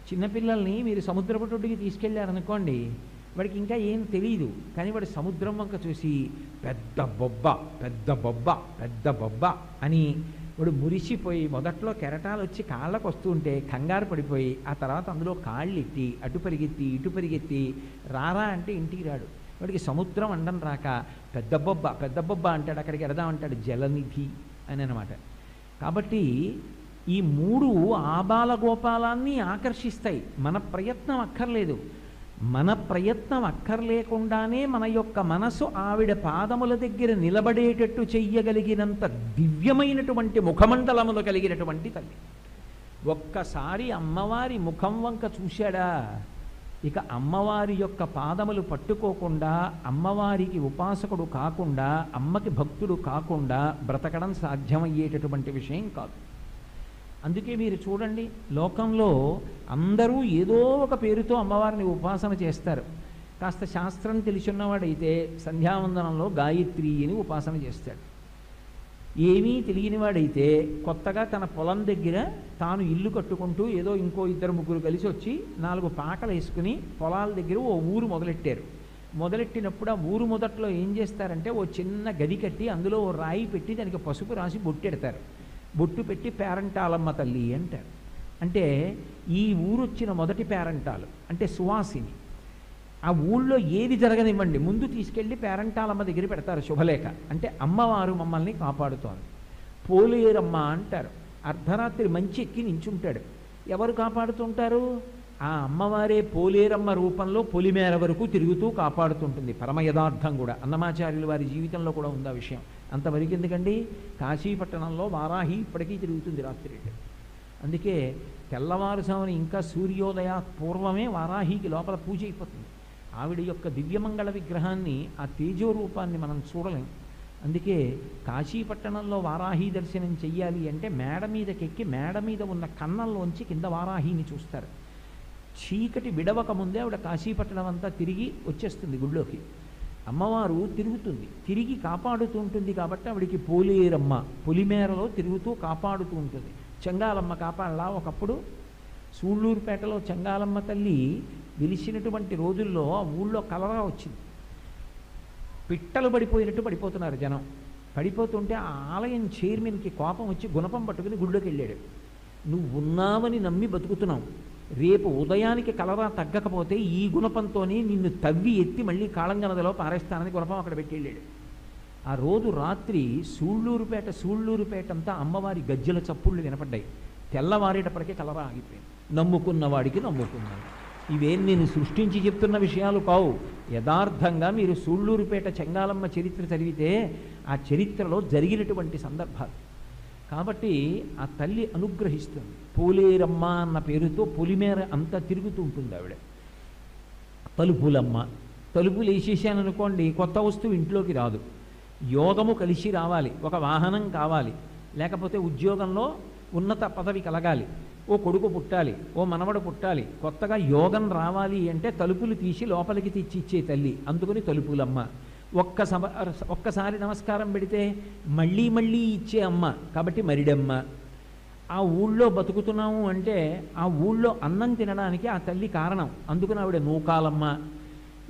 చిన్నపిల్లల్ని మీరు సముద్రపు ఒడ్డుకి తీసుకెళ్ళారనుకోండి, వాడికి ఇంకా ఏం తెలియదు, కానీ వాడు సముద్రం వంక చూసి పెద్ద బొబ్బ పెద్ద బొబ్బ పెద్ద బొబ్బ అని వాడు మురిసిపోయి మొదట్లో కెరటాలు వచ్చి కాళ్ళకు వస్తుంటే కంగారు పడిపోయి ఆ తర్వాత అందులో కాళ్ళు ఎత్తి అటు పరిగెత్తి ఇటు పరిగెత్తి రారా అంటే ఇంటికి రాడు. వాడికి సముద్రం అండం రాక పెద్ద బొబ్బ అంటాడు, అక్కడికి ఎడదామంటాడు జలనిధి అని అనమాట. కాబట్టి ఈ మూడు ఆబాల గోపాలాన్ని ఆకర్షిస్తాయి. మన ప్రయత్నం అక్కర్లేదు. మన ప్రయత్నం అక్కర్లేకుండానే మన యొక్క మనసు ఆవిడ పాదముల దగ్గర నిలబడేటట్టు చెయ్యగలిగినంత దివ్యమైనటువంటి ముఖమండలములు కలిగినటువంటి తల్లి. ఒక్కసారి అమ్మవారి ముఖం వంక చూశాడా, ఇక అమ్మవారి యొక్క పాదములు పట్టుకోకుండా, అమ్మవారికి ఉపాసకుడు కాకుండా, అమ్మకి భక్తుడు కాకుండా బ్రతకడం సాధ్యమయ్యేటటువంటి విషయం కాదు. అందుకే మీరు చూడండి, లోకంలో అందరూ ఏదో ఒక పేరుతో అమ్మవారిని ఉపాసన చేస్తారు. కాస్త శాస్త్రం తెలిసిన్నవాడైతే సంధ్యావందనంలో గాయత్రి అని ఉపాసన చేస్తాడు. ఏమీ తెలియనివాడైతే కొత్తగా తన పొలం దగ్గర తాను ఇల్లు కట్టుకుంటూ ఏదో ఇంకో ఇద్దరు ముగ్గురు కలిసి వచ్చి 4 పాకలు వేసుకుని పొలాల దగ్గర ఓ ఊరు మొదలెట్టారు. మొదలెట్టినప్పుడు ఆ ఊరు మొదట్లో ఏం చేస్తారంటే ఓ చిన్న గది కట్టి అందులో ఓ రాయి పెట్టి దానికి పసుపు రాసి బొట్టెడతారు. బొట్టు పెట్టి పేరంటాలమ్మ తల్లి అంటారు. అంటే ఈ ఊరు వచ్చిన మొదటి పేరంటాలు అంటే సువాసిని. ఆ ఊళ్ళో ఏది జరగనివ్వండి, ముందు తీసుకెళ్ళి పేరంటాలమ్మ దగ్గర పెడతారు శుభలేఖ. అంటే అమ్మవారు మమ్మల్ని కాపాడుతోంది. పోలేరమ్మ అంటారు. అర్ధరాత్రి మంచి ఎక్కి నించుంటాడు. ఎవరు కాపాడుతుంటారు? ఆ అమ్మవారే పోలేరమ్మ రూపంలో పొలిమేర వరకు తిరుగుతూ కాపాడుతుంటుంది. పరమ యథార్థం కూడా అన్నమాచార్యుల వారి జీవితంలో కూడా ఉంది ఆ విషయం. అంతవరకు ఎందుకండి, కాశీపట్టణంలో వారాహి ఇప్పటికీ తిరుగుతుంది రాత్రి. అందుకే తెల్లవారుజామున ఇంకా సూర్యోదయ పూర్వమే వారాహికి లోపల పూజ అయిపోతుంది. ఆవిడ యొక్క దివ్యమంగళ విగ్రహాన్ని, ఆ తేజో రూపాన్ని మనం చూడలేం. అందుకే కాశీపట్టణంలో వారాహి దర్శనం చెయ్యాలి అంటే మేడ మీదకెక్కి మేడ మీద ఉన్న కన్నంలోంచి కింద వారాహిని చూస్తారు. చీకటి విడవక ముందే ఆవిడ కాశీపట్టణం అంతా తిరిగి వచ్చేస్తుంది గుళ్ళోకి. అమ్మవారు తిరుగుతుంది, తిరిగి కాపాడుతూ ఉంటుంది. కాబట్టి ఆవిడికి పోలేరమ్మ, పొలిమేరలో తిరుగుతూ కాపాడుతూ ఉంటుంది. చెంగాలమ్మ కాపాడలా ఒకప్పుడు సూళ్ళూరుపేటలో చెంగాలమ్మ తల్లి వెలిసినటువంటి రోజుల్లో ఆ ఊళ్ళో కలరా వచ్చింది. పిట్టలు పడిపోయినట్టు పడిపోతున్నారు జనం. పడిపోతుంటే ఆ ఆలయం చైర్మన్కి కోపం వచ్చి గుణపం పట్టుకుని గుళ్ళోకి వెళ్ళాడు. నువ్వు ఉన్నావని నమ్మి బతుకుతున్నావు, రేపు ఉదయానికి కలరా తగ్గకపోతే ఈ గుణపంతోనే నిన్ను తవ్వి ఎత్తి మళ్ళీ కాళంగనదిలో పారేస్తానని గుణపం అక్కడ పెట్టి వెళ్ళాడు. ఆ రోజు రాత్రి సూళ్ళూరుపేట అంతా అమ్మవారి గజ్జల చప్పుళ్ళు వినపడ్డాయి. తెల్లవారేటప్పటికే కలరా ఆగిపోయింది. నమ్ముకున్నవాడికి నమ్ముకున్నాడు. ఇవేం నేను సృష్టించి చెప్తున్న విషయాలు కావు. యథార్థంగా మీరు సూళ్ళూరుపేట చెంగాలమ్మ చరిత్ర చదివితే ఆ చరిత్రలో జరిగినటువంటి సందర్భాలు. కాబట్టి ఆ తల్లి అనుగ్రహిస్తుంది. పోలేరమ్మ అన్న పేరుతో పొలిమేర అంతా తిరుగుతూ ఉంటుంది ఆవిడ. తలుపులమ్మ, తలుపులు వేసేసాననుకోండి కొత్త వస్తువు ఇంట్లోకి రాదు. యోగము కలిసి రావాలి, ఒక వాహనం కావాలి, లేకపోతే ఉద్యోగంలో ఉన్నత పదవి కలగాలి, ఓ కొడుకు పుట్టాలి, ఓ మనవడు పుట్టాలి, కొత్తగా యోగం రావాలి అంటే తలుపులు తీసి లోపలికి తెచ్చి ఇచ్చే తల్లి. అందుకని తలుపులమ్మ. ఒక్కసారి నమస్కారం పెడితే మళ్ళీ మళ్ళీ ఇచ్చే అమ్మ కాబట్టి మరిడమ్మ. ఆ ఊళ్ళో బతుకుతున్నాము అంటే ఆ ఊళ్ళో అన్నం తినడానికి ఆ తల్లి కారణం. అందుకని ఆవిడ నూకాలమ్మ.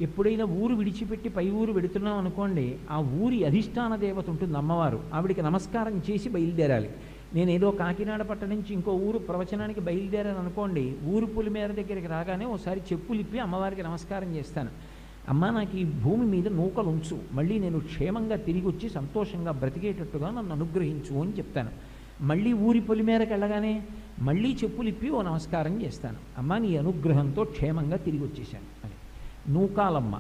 ఎప్పుడైనా ఊరు విడిచిపెట్టి పై ఊరు పెడుతున్నాం అనుకోండి, ఆ ఊరి అధిష్టాన దేవత ఉంటుంది అమ్మవారు. ఆవిడికి నమస్కారం చేసి బయలుదేరాలి. నేను ఏదో కాకినాడ పట్టణం నుంచి ఇంకో ఊరు ప్రవచనానికి బయలుదేరాను అనుకోండి, ఊరు పులిమేర దగ్గరికి రాగానే ఒకసారి చెప్పులు ఇప్పి అమ్మవారికి నమస్కారం చేస్తాను. అమ్మ, నాకు ఈ భూమి మీద నూకలు ఉంచు, మళ్ళీ నేను క్షేమంగా తిరిగి వచ్చి సంతోషంగా బ్రతికేటట్టుగా నన్ను అనుగ్రహించు అని చెప్తాను. మళ్ళీ ఊరి పొలిమేరకు వెళ్ళగానే మళ్ళీ చెప్పులు ఇప్పి ఓ నమస్కారం చేస్తాను. అమ్మ, నీ అనుగ్రహంతో క్షేమంగా తిరిగి వచ్చేసాను అని. నూకాలమ్మ.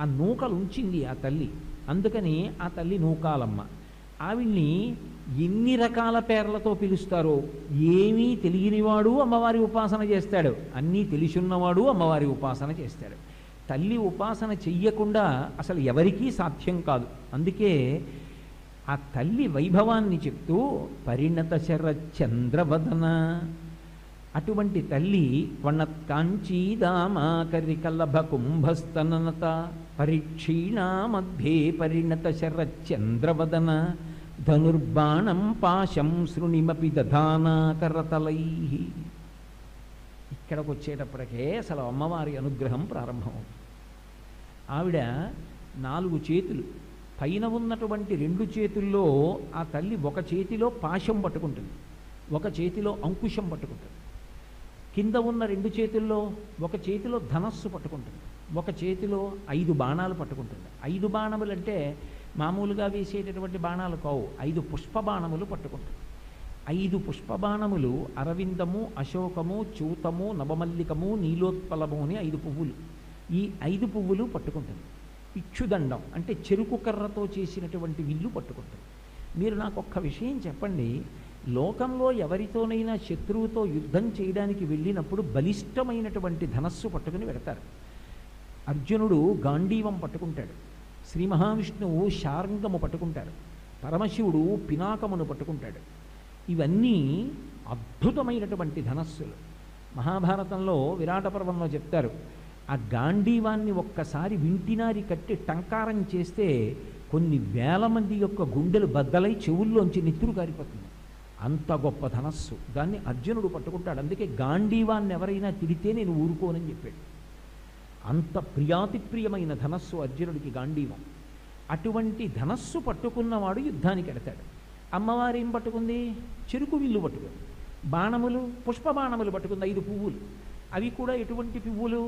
ఆ నూకలు ఉంచింది ఆ తల్లి, అందుకని ఆ తల్లి నూకాలమ్మ. ఆవిడ్ని ఎన్ని రకాల పేర్లతో పిలుస్తారో, ఏమీ తెలియనివాడు అమ్మవారి ఉపాసన చేస్తాడు, అన్నీ తెలిసున్నవాడు అమ్మవారి ఉపాసన చేస్తాడు. తల్లి ఉపాసన చెయ్యకుండా అసలు ఎవరికీ సాధ్యం కాదు. అందుకే ఆ తల్లి వైభవాన్ని చెప్తూ పరిణత శరచంద్రవదన, అటువంటి తల్లి వణత్కాంచీదామాకరి కలభ కుంభస్తననత పరిక్షీణా మధ్యే పరిణత శరచంద్రవదన ధనుర్బాణం పాశం శృణిమపి దధానా కరతలై. ఇక్కడికి వచ్చేటప్పటికే అసలు అమ్మవారి అనుగ్రహం ప్రారంభం. ఆవిడ 4 చేతులు, పైన ఉన్నటువంటి 2 చేతుల్లో ఆ తల్లి ఒక చేతిలో పాశం పట్టుకుంటుంది, ఒక చేతిలో అంకుశం పట్టుకుంటుంది. కింద ఉన్న 2 చేతుల్లో ఒక చేతిలో ధనస్సు పట్టుకుంటుంది, ఒక చేతిలో 5 బాణాలు పట్టుకుంటుంది. 5 బాణములు అంటే మామూలుగా వేసేటటువంటి బాణాలు కావు, 5 పుష్ప బాణములు పట్టుకుంటుంది. 5 పుష్ప బాణములు అరవిందము, అశోకము, చూతము, నవమల్లికము, నీలోత్పలము అని 5 పువ్వులు. ఈ 5 పువ్వులు పట్టుకుంటుంది. ఇచ్చుదండం అంటే చెరుకు కర్రతో చేసినటువంటి విల్లు పట్టుకుంటుంది. మీరు నాకు ఒక్క విషయం చెప్పండి, లోకంలో ఎవరితోనైనా శత్రువుతో యుద్ధం చేయడానికి వెళ్ళినప్పుడు బలిష్టమైనటువంటి ధనస్సు పట్టుకుని వెడతారు. అర్జునుడు గాంధీవం పట్టుకుంటాడు, శ్రీ మహావిష్ణువు శార్ంగము పట్టుకుంటారు, పరమశివుడు పినాకమును పట్టుకుంటాడు. ఇవన్నీ అద్భుతమైనటువంటి ధనస్సులు. మహాభారతంలో విరాట పర్వంలో చెప్తారు, ఆ గాంధీవాన్ని ఒక్కసారి వింటినారి కట్టి టంకారం చేస్తే కొన్ని వేల మంది యొక్క గుండెలు బద్దలై చెవుల్లోంచి నెత్తురు కారిపోతుంది. అంత గొప్ప ధనస్సు, దాన్ని అర్జునుడు పట్టుకుంటాడు. అందుకే గాంధీవాన్ని ఎవరైనా తిడితే నేను ఊరుకోనని చెప్పాడు. అంత ప్రియాతిప్రియమైన ధనస్సు అర్జునుడికి గాంధీవం. అటువంటి ధనస్సు పట్టుకున్నవాడు యుద్ధానికి ఎడతాడు. అమ్మవారు ఏం పట్టుకుంది? చెరుకు విల్లు పట్టుకుంది. బాణములు, పుష్ప బాణములు పట్టుకుంది, 5 పువ్వులు. అవి కూడా ఎటువంటి పువ్వులు?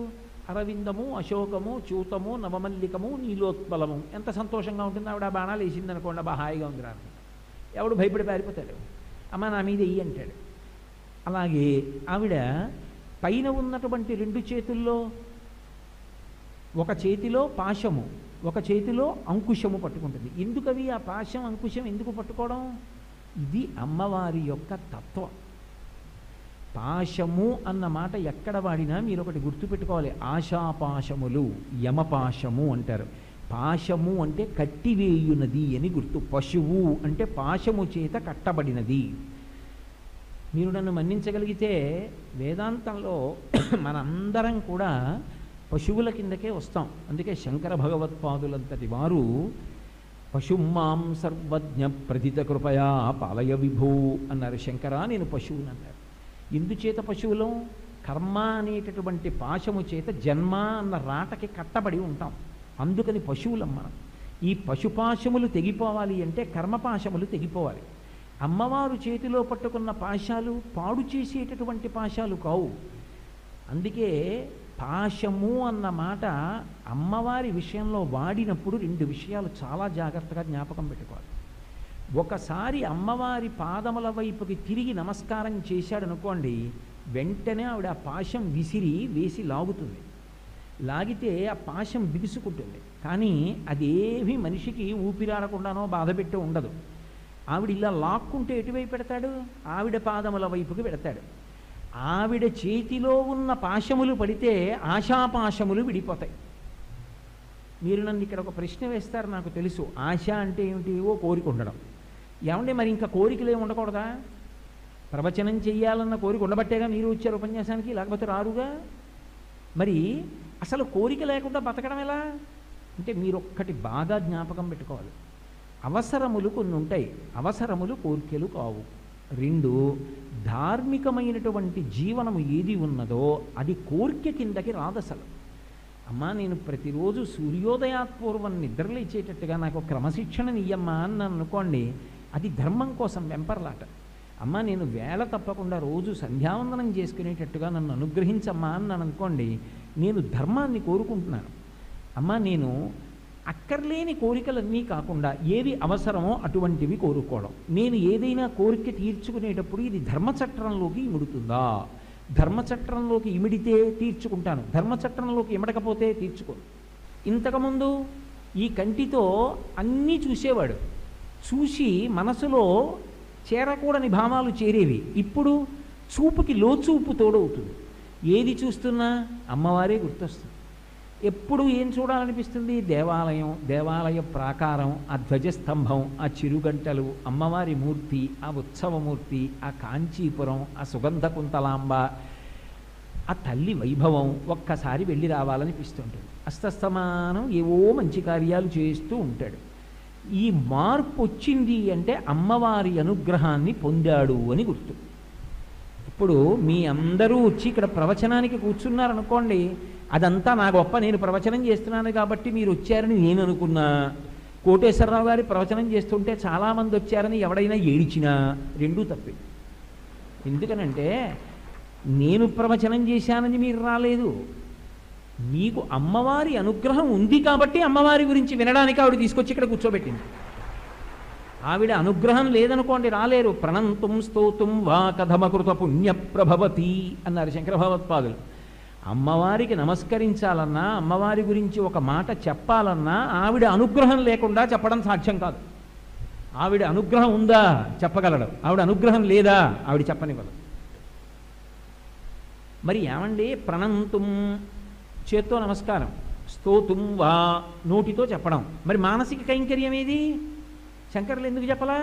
అరవిందము, అశోకము, చూతము, నవమల్లికము, నీలోత్పలము. ఎంత సంతోషంగా ఉంటుంది ఆవిడ ఆ బాణాలు వేసిందనుకోండి, అబ్బా హాయిగా ఉంది రా. ఎవడు భయపడి పారిపోతాడు, అమ్మ నా మీద వెయ్యి అంటాడు. అలాగే ఆవిడ పైన ఉన్నటువంటి 2 చేతుల్లో ఒక చేతిలో పాశము, ఒక చేతిలో అంకుశము పట్టుకుంటుంది. ఎందుకవి ఆ పాశం అంకుశం ఎందుకు పట్టుకోవడం? ఇది అమ్మవారి యొక్క తత్వం. పాశము అన్న మాట ఎక్కడ వాడినా మీరు ఒకటి గుర్తుపెట్టుకోవాలి, ఆశాపాశములు, యమపాశము అంటారు. పాశము అంటే కట్టివేయునది అని గుర్తు. పశువు అంటే పాశము చేత కట్టబడినది. మీరు నన్ను మన్నించగలిగితే వేదాంతంలో మనందరం కూడా పశువుల కిందకే వస్తాం. అందుకే శంకర భగవత్పాదులంతటి వారు పశుమాం సర్వజ్ఞ ప్రథిత కృపయా పాలయ విభూ అన్నారు. శంకర నేను పశువుని అన్నారు. ఎందుచేత పశువులం? కర్మ అనేటటువంటి పాశము చేత జన్మ అన్న రాటకి కట్టబడి ఉంటాం. అందుకని పశువులం మనం. ఈ పశుపాశములు తెగిపోవాలి అంటే కర్మపాశములు తెగిపోవాలి. అమ్మవారు చేతిలో పట్టుకున్న పాశాలు పాడు చేసేటటువంటి పాశాలు కావు. అందుకే పాశము అన్న మాట అమ్మవారి విషయంలో వాడినప్పుడు 2 విషయాలు చాలా జాగ్రత్తగా జ్ఞాపకం పెట్టుకోవాలి. ఒకసారి అమ్మవారి పాదముల వైపుకి తిరిగి నమస్కారం చేశాడనుకోండి, వెంటనే ఆవిడ ఆ పాశం విసిరి వేసి లాగుతుంది. లాగితే ఆ పాశం బిగుసుకుంటుంది. కానీ అదేమీ మనిషికి ఊపిరాడకుండానో బాధ పెట్టి ఉండదు. ఆవిడ ఇలా లాక్కుంటే ఎటువైపు పెడతాడు? ఆవిడ పాదముల వైపుకి పెడతాడు. ఆవిడ చేతిలో ఉన్న పాశములు పడితే ఆశాపాశములు విడిపోతాయి. మీరు నన్ను ఇక్కడ ఒక ప్రశ్న వేస్తారు, నాకు తెలుసు. ఆశ అంటే ఏమిటి? ఓ కోరిక ఉండడం. ఏమంటే మరి ఇంకా కోరికలు ఏమి ఉండకూడదా? ప్రవచనం చెయ్యాలన్న కోరిక ఉండబట్టేగా మీరు వచ్చారు ఉపన్యాసానికి, లేకపోతే రారుగా. మరి అసలు కోరిక లేకుండా బతకడం ఎలా అంటే మీరు ఒక్కటి బాగా జ్ఞాపకం పెట్టుకోవాలి. అవసరములు కొన్ని ఉంటాయి, అవసరములు కోరికలు కావు. 2 ధార్మికమైనటువంటి జీవనము ఏది ఉన్నదో అది కోరిక కిందకి రాదు అసలు. అమ్మా నేను ప్రతిరోజు సూర్యోదయాత్పూర్వం నిద్రలేచేటట్టుగా నాకు క్రమశిక్షణ నియ్యమ్మా అని అనుకోండి, అది ధర్మం కోసం వెంపర్లాట. అమ్మ నేను వేళ తప్పకుండా రోజు సంధ్యావందనం చేసుకునేటట్టుగా నన్ను అనుగ్రహించమ్మా అని అనుకోండి, నేను ధర్మాన్ని కోరుకుంటున్నాను. అమ్మ నేను అక్కర్లేని కోరికలన్నీ కాకుండా ఏవి అవసరమో అటువంటివి కోరుకోవడం. నేను ఏదైనా కోరిక తీర్చుకునేటప్పుడు ఇది ధర్మచట్రంలోకి ఇముడుతుందా? ధర్మచట్రంలోకి ఇమిడితే తీర్చుకుంటాను, ధర్మచట్రంలోకి ఇమడకపోతే తీర్చుకోను. ఇంతకుముందు ఈ కంటితో అన్నీ చూసేవాడు, చూసి మనసులో చేరకూడని భావాలు చేరేవి. ఇప్పుడు చూపుకి లోచూపు తోడవుతుంది. ఏది చూస్తున్నా అమ్మవారే గుర్తొస్తుంది. ఎప్పుడు ఏం చూడాలనిపిస్తుంది? దేవాలయం, దేవాలయ ప్రాకారం, ఆ ధ్వజస్తంభం, ఆ చిరుగంటలు, అమ్మవారి మూర్తి, ఆ ఉత్సవమూర్తి, ఆ కాంచీపురం, ఆ సుగంధ కుంతలాంబ, ఆ తల్లి వైభవం ఒక్కసారి వెళ్ళి రావాలనిపిస్తుంటుంది. అస్తస్తమానం ఏవో మంచి కార్యాలు చేస్తూ ఉంటాడు. ఈ మార్పు వచ్చింది అంటే అమ్మవారి అనుగ్రహాన్ని పొందాడు అని గుర్తు. ఇప్పుడు మీ అందరూ వచ్చి ఇక్కడ ప్రవచనానికి కూర్చున్నారనుకోండి, అదంతా నా గొప్ప, నేను ప్రవచనం చేస్తున్నాను కాబట్టి మీరు వచ్చారని నేను అనుకున్నా, కోటేశ్వరరావు గారి ప్రవచనం చేస్తుంటే చాలామంది వచ్చారని ఎవడైనా ఏడిచినా రెండూ తప్పే. ఎందుకనంటే నేను ప్రవచనం చేశానని మీరు రాలేదు, మీకు అమ్మవారి అనుగ్రహం ఉంది కాబట్టి అమ్మవారి గురించి వినడానికి ఆవిడ తీసుకొచ్చి ఇక్కడ కూర్చోబెట్టింది. ఆవిడ అనుగ్రహం లేదనుకోండి రాలేరు. ప్రణంతుం స్తోతుం వా కథమకృత పుణ్యప్రభవతి అన్నారు శంకర భగవత్పాదులు. అమ్మవారికి నమస్కరించాలన్నా, అమ్మవారి గురించి ఒక మాట చెప్పాలన్నా ఆవిడ అనుగ్రహం లేకుండా చెప్పడం సాధ్యం కాదు. ఆవిడ అనుగ్రహం ఉందా చెప్పగలడు, ఆవిడ అనుగ్రహం లేదా ఆవిడ చెప్పనివ్వదు. మరి ఏమండి, ప్రణంతుం చేత్తో నమస్కారం, స్తోతుం వా నోటితో చెప్పడం, మరి మానసిక కైంకర్యం ఏది? శంకరులు ఎందుకు చెప్పలా?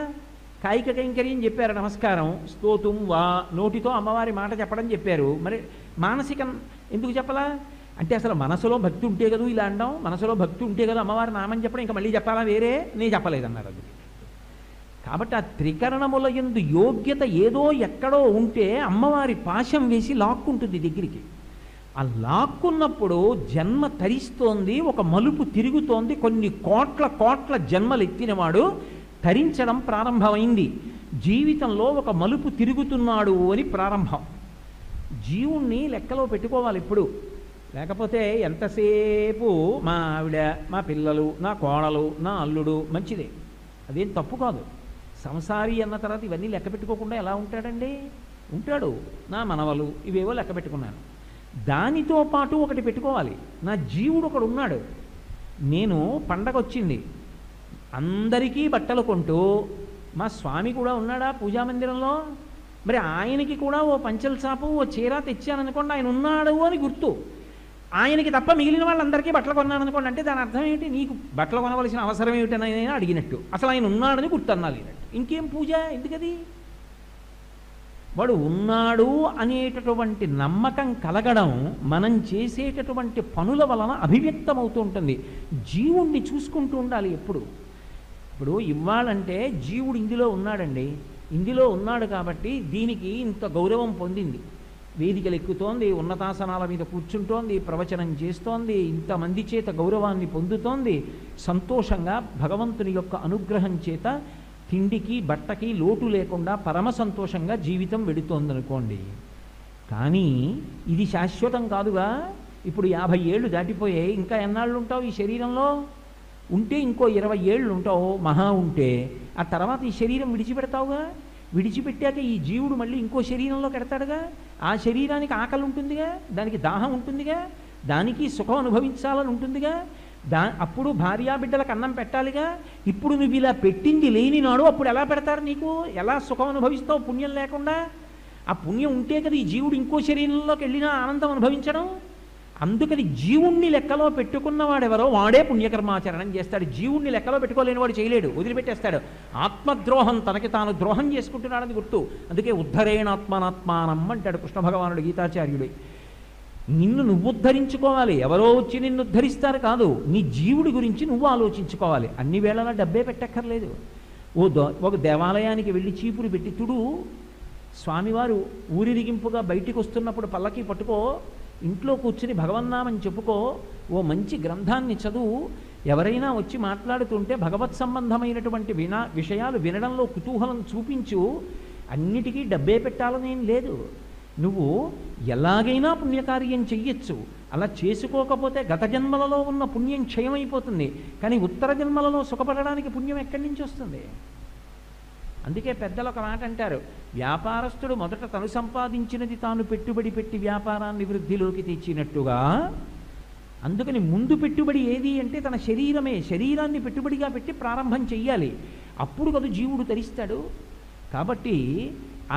కాయిక కైంకర్యం చెప్పారు నమస్కారం, స్తోతుం వా నోటితో అమ్మవారి మాట చెప్పడం చెప్పారు, మరి మానసికం ఎందుకు చెప్పలా? అంటే అసలు మనసులో భక్తి ఉంటే కదా ఇలా అంటాం, మనసులో భక్తి ఉంటే కదా అమ్మవారి నామని చెప్పడం, ఇంకా మళ్ళీ చెప్పాలా వేరే? నేను చెప్పలేదన్నారు. అది కాబట్టి ఆ త్రికరణముల యందు యోగ్యత ఏదో ఎక్కడో ఉంటే అమ్మవారి పాశం వేసి లాక్కుంటుంది దగ్గరికి. ఆ లాక్కున్నప్పుడు జన్మ తరిస్తోంది, ఒక మలుపు తిరుగుతోంది, కొన్ని కోట్ల కోట్ల జన్మలు ఎత్తినవాడు తరించడం ప్రారంభమైంది. జీవితంలో ఒక మలుపు తిరుగుతున్నాడు అని ప్రారంభం. జీవుణ్ణి లెక్కలో పెట్టుకోవాలి ఇప్పుడు, లేకపోతే ఎంతసేపు మా ఆవిడ, మా పిల్లలు, నా కోడలు, నా అల్లుడు మంచిదే, అదేం తప్పు కాదు. సంసారి అన్న తర్వాత ఇవన్నీ లెక్క పెట్టుకోకుండా ఎలా ఉంటాడండి? ఉంటాడు. నా మనవలు ఇవేవో లెక్క పెట్టుకున్నాను, దానితో పాటు ఒకటి పెట్టుకోవాలి, నా జీవుడు ఒకడు ఉన్నాడు. నేను పండగ వచ్చింది, అందరికీ బట్టలు కొంటూ మా స్వామి కూడా ఉన్నాడా పూజామందిరంలో, మరి ఆయనకి కూడా ఓ పంచల చాపు ఓ చీర తెచ్చాననుకోండి, ఆయన ఉన్నాడు అని గుర్తు. ఆయనకి తప్ప మిగిలిన వాళ్ళందరికీ బట్టలు కొన్నాను అనుకోండి, అంటే దాని అర్థం ఏమిటి? నీకు బట్టలు కొనవలసిన అవసరం ఏమిటని ఆయన అడిగినట్టు, అసలు ఆయన ఉన్నాడని గుర్తు అన్నాలి. ఇంకేం పూజ ఎందుకది? వాడు ఉన్నాడు అనేటటువంటి నమ్మకం కలగడం మనం చేసేటటువంటి పనుల వలన అభివ్యక్తమవుతూ ఉంటుంది. జీవుణ్ణి చూసుకుంటూ ఉండాలి ఎప్పుడు. ఇప్పుడు ఇవ్వాలంటే జీవుడు ఇందులో ఉన్నాడండి, ఇందులో ఉన్నాడు కాబట్టి దీనికి ఇంత గౌరవం పొందింది, వేదికలు ఎక్కుతోంది, ఉన్నతాసనాల మీద కూర్చుంటోంది, ప్రవచనం చేస్తోంది, ఇంతమంది చేత గౌరవాన్ని పొందుతోంది, సంతోషంగా భగవంతుని యొక్క అనుగ్రహం చేత తిండికి బట్టకి లోటు లేకుండా పరమ సంతోషంగా జీవితం వెడుతోందనుకోండి. కానీ ఇది శాశ్వతం కాదుగా. ఇప్పుడు 50 ఏళ్ళు దాటిపోయాయి, ఇంకా ఎన్నాళ్ళు ఉంటావు ఈ శరీరంలో? ఉంటే ఇంకో 20 ఏళ్ళు ఉంటావు మహా ఉంటే, ఆ తర్వాత ఈ శరీరం విడిచిపెడతావుగా. విడిచిపెట్టాక ఈ జీవుడు మళ్ళీ ఇంకో శరీరంలో పెడతాడుగా. ఆ శరీరానికి ఆకలి ఉంటుందిగా, దానికి దాహం ఉంటుందిగా, దానికి సుఖం అనుభవించాలని ఉంటుందిగా, అప్పుడు భార్యాబిడ్డలకు అన్నం పెట్టాలిగా. ఇప్పుడు నువ్వు ఇలా పెట్టింది లేని నాడు అప్పుడు ఎలా పెడతారు నీకు? ఎలా సుఖం అనుభవిస్తావు పుణ్యం లేకుండా? ఆ పుణ్యం ఉంటే కదా ఈ జీవుడు ఇంకో శరీరంలోకి వెళ్ళినా ఆనందం అనుభవించడం. అందుకని జీవుణ్ణి లెక్కలో పెట్టుకున్నవాడెవరో వాడే పుణ్యకర్మాచరణం చేస్తాడు. జీవుణ్ణి లెక్కలో పెట్టుకోలేని వాడు చేయలేడు, వదిలిపెట్టేస్తాడు. ఆత్మద్రోహం, తనకి తాను ద్రోహం చేసుకుంటున్నాడని గుర్తు. అందుకే ఉద్ధరేణాత్మనాత్మానం అంటాడు కృష్ణ భగవానుడు గీతాచార్యుడు. నిన్ను నువ్వు ఉద్ధరించుకోవాలి, ఎవరో వచ్చి నిన్ను ఉద్ధరిస్తారు కాదు. నీ జీవుడి గురించి నువ్వు ఆలోచించుకోవాలి. అన్ని వేళలా డబ్బే పెట్టక్కర్లేదు. ఒక దేవాలయానికి వెళ్ళి చీపురు పెట్టి తుడు, స్వామివారు ఊరిరిగింపుగా బయటికి వస్తున్నప్పుడు పల్లకి పట్టుకో, ఇంట్లో కూర్చుని భగవన్నామని చెప్పుకో, ఓ మంచి గ్రంథాన్ని చదువు, ఎవరైనా వచ్చి మాట్లాడుతుంటే భగవత్ సంబంధమైనటువంటి విషయాలు వినడంలో కుతూహలం చూపించు. అన్నిటికీ డబ్బే పెట్టాలనేం లేదు. నువ్వు ఎలాగైనా పుణ్యకార్యం చెయ్యొచ్చు. అలా చేసుకోకపోతే గత జన్మలలో ఉన్న పుణ్యం క్షయమైపోతుంది. కానీ ఉత్తర జన్మలలో సుఖపడడానికి పుణ్యం ఎక్కడి నుంచి వస్తుంది? అందుకే పెద్దలు ఒక మాట అంటారు, వ్యాపారస్తుడు మొదట తను సంపాదించినది తాను పెట్టుబడి పెట్టి వ్యాపారాన్ని వృద్ధిలోకి తెచ్చినట్టుగా, అందుకని ముందు పెట్టుబడి ఏది అంటే తన శరీరమే. శరీరాన్ని పెట్టుబడిగా పెట్టి ప్రారంభం చెయ్యాలి, అప్పుడు కదా జీవుడు తరిస్తాడు. కాబట్టి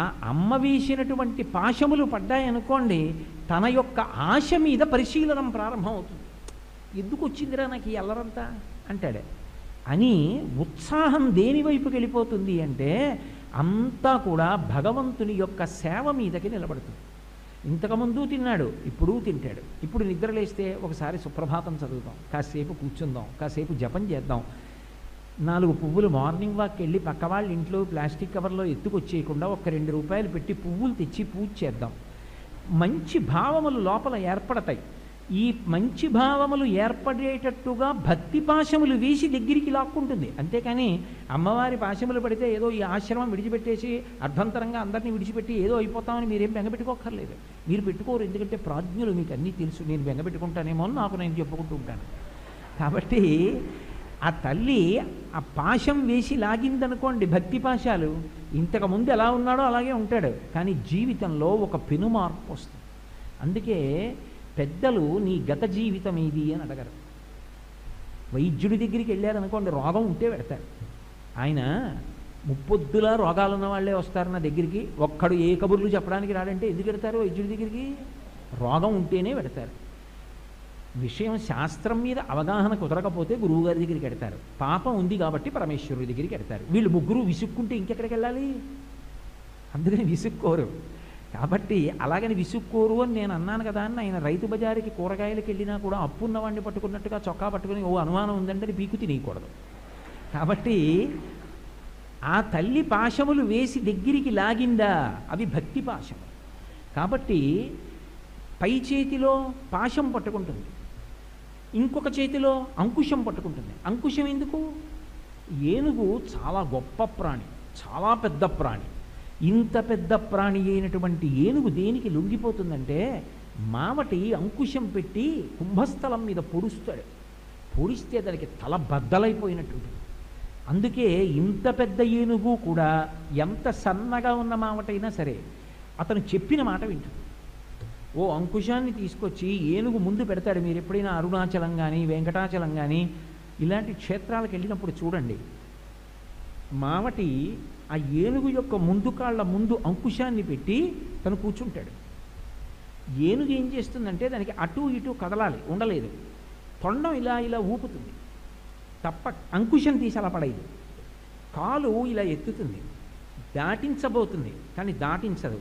ఆ అమ్మ వేసినటువంటి పాశములు పడ్డాయనుకోండి, తన యొక్క ఆశ మీద పరిశీలనం ప్రారంభమవుతుంది. ఎందుకు వచ్చిందిరా నాకు ఈ అల్లరంతా అంటాడే అని ఉత్సాహం దేని వైపుకి వెళ్ళిపోతుంది అంటే అంతా కూడా భగవంతుని యొక్క సేవ మీదకి నిలబడుతుంది. ఇంతకుముందు తిన్నాడు, ఇప్పుడు తింటాడు. ఇప్పుడు నిద్రలేస్తే ఒకసారి సుప్రభాతం చదువుతాం, కాసేపు కూర్చుందాం, కాసేపు జపం చేద్దాం. 4 పువ్వులు మార్నింగ్ వాక్ వెళ్ళి పక్క వాళ్ళ ఇంట్లో ప్లాస్టిక్ కవర్లో ఎత్తుకొచ్చేయకుండా ఒక 2 రూపాయలు పెట్టి పువ్వులు తెచ్చి పూజ చేద్దాం. మంచి భావములు లోపల ఏర్పడతాయి. ఈ మంచి భావములు ఏర్పడేటట్టుగా భక్తి పాశములు వేసి దగ్గరికి లాక్కుంటుంది. అంతేకాని అమ్మవారి పాశములు పడితే ఏదో ఈ ఆశ్రమం విడిచిపెట్టేసి అర్ధంతరంగా అందరినీ విడిచిపెట్టి ఏదో అయిపోతామని మీరేం బెంగపెట్టుకోక్కర్లేదు. మీరు పెట్టుకోరు, ఎందుకంటే ప్రాజ్ఞులు, మీకు అన్నీ తెలుసు. నేను బెంగపెట్టుకుంటానేమో అని నాకు నేను చెప్పుకుంటూ ఉంటాను. కాబట్టి ఆ తల్లి ఆ పాశం వేసి లాగిందనుకోండి, భక్తి పాశాలు, ఇంతకుముందు ఎలా ఉన్నాడో అలాగే ఉంటాడు, కానీ జీవితంలో ఒక పెను మార్పు వస్తుంది. అందుకే పెద్దలు నీ గత జీవితం ఏది అని అడగరు. వైద్యుడి దగ్గరికి వెళ్ళారనుకోండి, రోగం ఉంటే పెడతారు. ఆయన ముప్పొద్దులా రోగాలు ఉన్న వాళ్ళే వస్తారు నా దగ్గరికి. ఒక్కడు ఏ కబుర్లు చెప్పడానికి రాడంటే ఎందుకు పెడతారు వైద్యుడి దగ్గరికి? రోగం ఉంటేనే పెడతారు. విషయం శాస్త్రం మీద అవగాహన కుదరకపోతే గురువుగారి దగ్గరికి వెడతారు. పాపం ఉంది కాబట్టి పరమేశ్వరుడి దగ్గరికి వెడతారు. వీళ్ళు ముగ్గురు విసుక్కుంటే ఇంకెక్కడికి వెళ్ళాలి? అందుకని విసుక్కోరు. కాబట్టి అలాగని విసుక్కోరు అని నేను అన్నాను కదా అని ఆయన రైతు బజారుకి కూరగాయలకు వెళ్ళినా కూడా అప్పున్నవాడిని పట్టుకున్నట్టుగా చొక్కా పట్టుకుని ఓ అనుమానం ఉందంటే పీకు తినకూడదు. కాబట్టి ఆ తల్లి పాశములు వేసి దగ్గరికి లాగిందా, అవి భక్తి పాశములు. కాబట్టి పై చేతిలో పాశం పట్టుకుంటుంది, ఇంకొక చేతిలో అంకుశం పట్టుకుంటుంది. అంకుశం ఎందుకు? ఏనుగు చాలా గొప్ప ప్రాణి, చాలా పెద్ద ప్రాణి. ఇంత పెద్ద ప్రాణి అయినటువంటి ఏనుగు దేనికి లొంగిపోతుందంటే, మావటి అంకుశం పెట్టి కుంభస్థలం మీద పొడుస్తాడు. పొడిస్తే దానికి తల బద్దలైపోయినట్టుంటుంది. అందుకే ఇంత పెద్ద ఏనుగు కూడా ఎంత సన్నగా ఉన్న మావటైనా సరే అతను చెప్పిన మాట వింటుంది. ఓ అంకుశాన్ని తీసుకొచ్చి ఏనుగు ముందు పెడతాడు. మీరు ఎప్పుడైనా అరుణాచలం కానీ వెంకటాచలం కానీ ఇలాంటి క్షేత్రాలకు వెళ్ళినప్పుడు చూడండి, మావటి ఆ ఏనుగు యొక్క ముందు కాళ్ళ ముందు అంకుశాన్ని పెట్టి తను కూర్చుంటాడు. ఏనుగు ఏం చేస్తుందంటే దానికి అటు ఇటు కదలాలి, ఉండలేదు. తొండం ఇలా ఇలా ఊపుతుంది తప్ప అంకుశం తీసి అలా పడేది. కాలు ఇలా ఎత్తుతుంది, దాటించబోతుంది కానీ దాటించదు,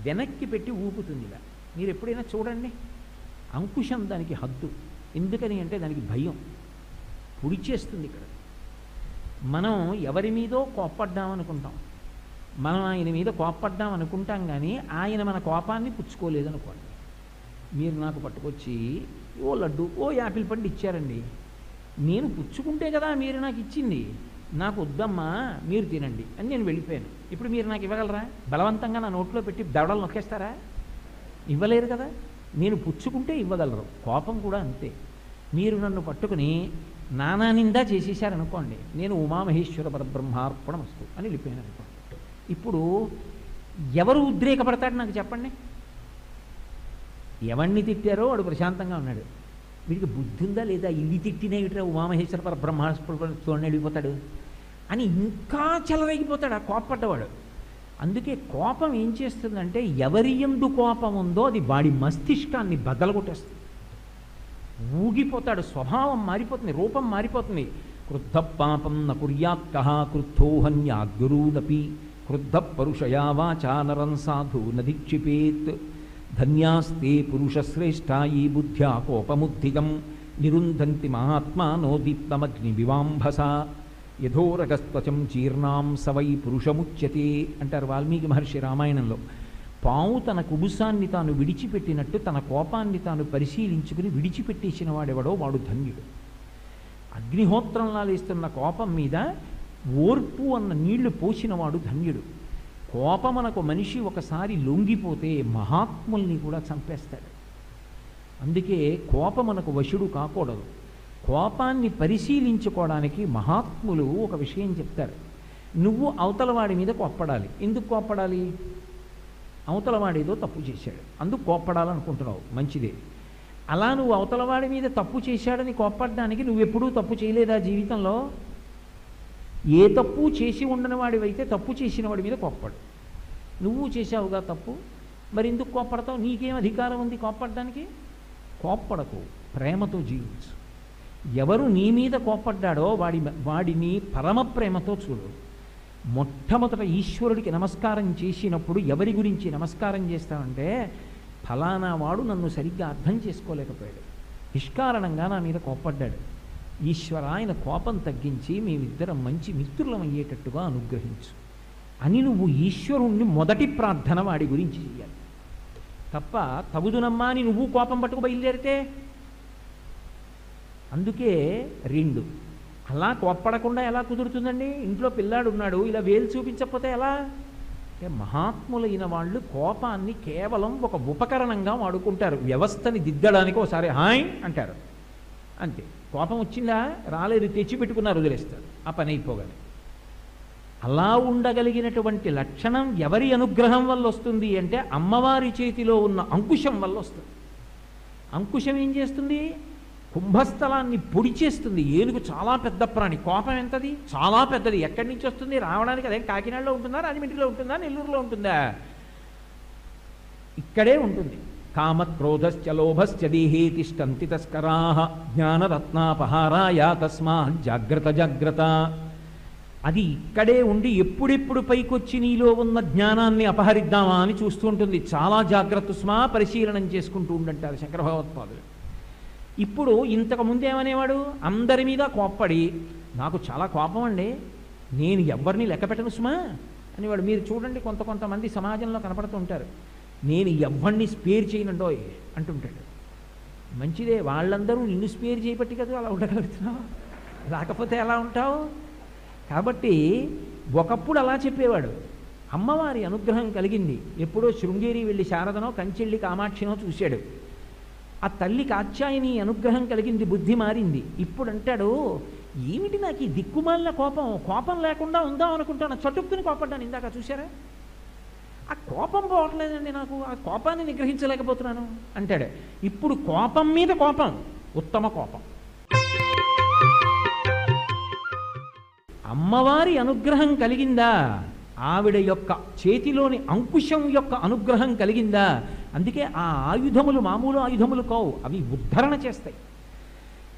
వెనక్కి పెట్టి ఊపుతుంది ఇలా. మీరు ఎప్పుడైనా చూడండి, అంకుశం దానికి హద్దు. ఎందుకని అంటే దానికి భయం, పొడిచేస్తుంది. ఇక్కడ మనం ఎవరి మీదో కోప్పడ్డామనుకుంటాం, మనం ఆయన మీద కోప్పడ్డాం అనుకుంటాం, కానీ ఆయన మన కోపాన్ని పుచ్చుకోలేదనుకోండి. మీరు నాకు పట్టుకొచ్చి ఓ లడ్డు ఓ యాపిల్ పండు ఇచ్చారండి, నేను పుచ్చుకుంటే కదా మీరు నాకు ఇచ్చింది, నాకు వద్దమ్మా మీరు తినండి అని నేను వెళ్ళిపోయాను. ఇప్పుడు మీరు నాకు ఇవ్వగలరా? బలవంతంగా నా నోట్లో పెట్టి దవడలు నొక్కేస్తారా? ఇవ్వలేరు కదా. నేను పుచ్చుకుంటే ఇవ్వగలరు. కోపం కూడా అంతే. మీరు నన్ను పట్టుకుని నానా నిందా చేసేసారనుకోండి, నేను ఉమామహేశ్వర పరబ్రహ్మార్పణమస్తు అని వెళ్ళిపోయాను అనుకోండి. ఇప్పుడు ఎవరు ఉద్రేకపడతాడు నాకు చెప్పండి? ఎవరిని తిట్టారో వాడు ప్రశాంతంగా ఉన్నాడు. వీడికి బుద్ధి ఉందా లేదా, ఇల్లు తిట్టినా ఇట్లా ఉమామహేశ్వర పరబ్రహ్మార్పణతో వెళ్ళిపోతాడు అని ఇంకా చెలరేగిపోతాడు ఆ కోపపడ్డవాడు. అందుకే కోపం ఏం చేస్తుందంటే, ఎవరి యందు కోపం ఉందో అది వాడి మస్తిష్కాన్ని బద్దలగొట్టేస్తుంది. ఊగిపోతాడు, స్వభావం మారిపోతుంది, రూపం మారిపోతుంది. క్రుద్ధ పాపం న కుర్యాత్కః క్రుద్ధోహన్యాద్గురూదపి క్రుద్ధ పరుషయా వాచా నరం సాధు నధిక్షిపేత్ ధన్యాస్తే పురుషశ్రేష్ఠాయి బుద్ధ్యా కోపముద్ధిగం నిరుంధంతి మహాత్మానో దీప్తమగ్ని వివాంభస యథోరగస్త్వచం జీర్ణాం సవై పురుషముచ్యతే అంటారు వాల్మీకి మహర్షి రామాయణంలో. పాము తన కుబుసాన్ని తాను విడిచిపెట్టినట్టు తన కోపాన్ని తాను పరిశీలించుకుని విడిచిపెట్టేసిన వాడెవడో వాడు ధన్యుడు. అగ్నిహోత్రంలా లేస్తున్న కోపం మీద ఓర్పు అన్న నీళ్లు పోసినవాడు ధన్యుడు. కోపమనకు మనిషి ఒకసారి లొంగిపోతే మహాత్ముల్ని కూడా చంపేస్తాడు. అందుకే కోపమనకు వశుడు కాకూడదు. కోపాన్ని పరిశీలించుకోవడానికి మహాత్ములు ఒక విషయం చెప్తారు. నువ్వు అవతలవాడి మీద కోప్పడాలి. ఎందుకు కోప్పడాలి? అవతలవాడేదో తప్పు చేశాడు, అందుకు కోప్పడాలనుకుంటున్నావు, మంచిదే. అలా నువ్వు అవతలవాడి మీద తప్పు చేశాడని కోప్పడడానికి నువ్వెప్పుడూ తప్పు చేయలేదా జీవితంలో? ఏ తప్పు చేసి ఉండని వాడివైతే తప్పు చేసిన వాడి మీద కోప్పడు. నువ్వు చేశావుగా తప్పు, మరి ఎందుకు కోప్పడతావు? నీకేం అధికారం ఉంది కోప్పడడానికి? కోప్పడకు, ప్రేమతో జీవించు. ఎవరు నీ మీద కోప్పడ్డాడో వాడిని పరమ ప్రేమతో చూడు. మొట్టమొదట ఈశ్వరుడికి నమస్కారం చేసినప్పుడు ఎవరి గురించి నమస్కారం చేస్తామంటే, ఫలానా వాడు నన్ను సరిగ్గా అర్థం చేసుకోలేకపోయాడు, నిష్కారణంగా నా మీద కోప్పడ్డాడు, ఈశ్వర ఆయన కోపం తగ్గించి మేమిద్దరం మంచి మిత్రులం అయ్యేటట్టుగా అనుగ్రహించు అని నువ్వు ఈశ్వరుణ్ణి మొదటి ప్రార్థన వాడి గురించి చెయ్యాలి తప్ప తగుదునమ్మా అని నువ్వు కోపం పట్టుకు బయలుదేరితే. అందుకే రెండు అలా కోప్పడకుండా ఎలా కుదురుతుందండి? ఇంట్లో పిల్లాడు ఉన్నాడు, ఇలా వేలు చూపించకపోతే ఎలా? మహాత్ములైన వాళ్ళు కోపాన్ని కేవలం ఒక ఉపకరణంగా వాడుకుంటారు. వ్యవస్థని దిద్దడానికి ఒకసారి హాయ్ అంటారు అంతే. కోపం వచ్చిందా రాలేదు, తెచ్చిపెట్టుకున్నారు, వదిలేస్తారు, ఆ పని అయిపోగానే. అలా ఉండగలిగినటువంటి లక్షణం ఎవరి అనుగ్రహం వల్ల వస్తుంది అంటే అమ్మవారి చేతిలో ఉన్న అంకుశం వల్ల వస్తుంది. అంకుశం ఏం చేస్తుంది? కుంభస్థలాన్ని పొడి చేస్తుంది. ఏనుగు చాలా పెద్ద ప్రాణి, కోపం ఎంతది? చాలా పెద్దది. ఎక్కడి నుంచి వస్తుంది? రావడానికి అదే కాకినాడలో ఉంటుందా, రాజమండ్రిలో ఉంటుందా, నెల్లూరులో ఉంటుందా? ఇక్కడే ఉంటుంది. కామక్రోధశ్చ లోభశ్చ దేహే తిష్టంతి తస్కరాః జ్ఞానరత్నాపహారాయ తస్మాత్ జాగ్రత్త జాగ్రత్త. అది ఇక్కడే ఉండి ఎప్పుడెప్పుడు పైకొచ్చి నీలో ఉన్న జ్ఞానాన్ని అపహరిద్దామా అని చూస్తూ ఉంటుంది. చాలా జాగ్రత్త స్మా, పరిశీలనం చేసుకుంటూ ఉండంటారు శంకర భగవత్పాదులు. ఇప్పుడు ఇంతకు ముందేమనేవాడు? అందరి మీద కోప్పడి నాకు చాలా కోపం అండి, నేను ఎవరిని లెక్క పెట్టను సుమా అనేవాడు. మీరు చూడండి, కొంతమంది సమాజంలో కనపడుతుంటారు, నేను ఎవరిని స్పేర్ చేయనండోయ్ అంటుంటాడు. మంచిదే, వాళ్ళందరూ నిన్ను స్పేర్ చేయబట్టి కదా అలా ఉండగలుగుతున్నావు, లేకపోతే ఎలా ఉంటావు? కాబట్టి ఒకప్పుడు అలా చెప్పేవాడు. అమ్మవారి అనుగ్రహం కలిగింది. ఎప్పుడో శృంగేరి వెళ్ళి శారదనో కంచెళ్ళి కామాక్షినో చూశాడు. ఆ తల్లి కాత్యాయని అనుగ్రహం కలిగింది, బుద్ధి మారింది. ఇప్పుడు అంటాడు, ఏమిటి నాకు ఈ దిక్కుమాలిన కోపం, కోపం లేకుండా ఉందాం అనుకుంటాను, చటుక్కుని కోపడ్డాను ఇందాక, చూశారా? ఆ కోపం పోవట్లేదండి నాకు, ఆ కోపాన్ని నిగ్రహించలేకపోతున్నాను అంటాడు. ఇప్పుడు కోపం మీద కోపం, ఉత్తమ కోపం. అమ్మవారి అనుగ్రహం కలిగిందా, ఆవిడ యొక్క చేతిలోని అంకుశం యొక్క అనుగ్రహం కలిగిందా, అందుకే ఆ ఆయుధములు మామూలు ఆయుధములు కావు, అవి ఉద్ధరణ చేస్తాయి.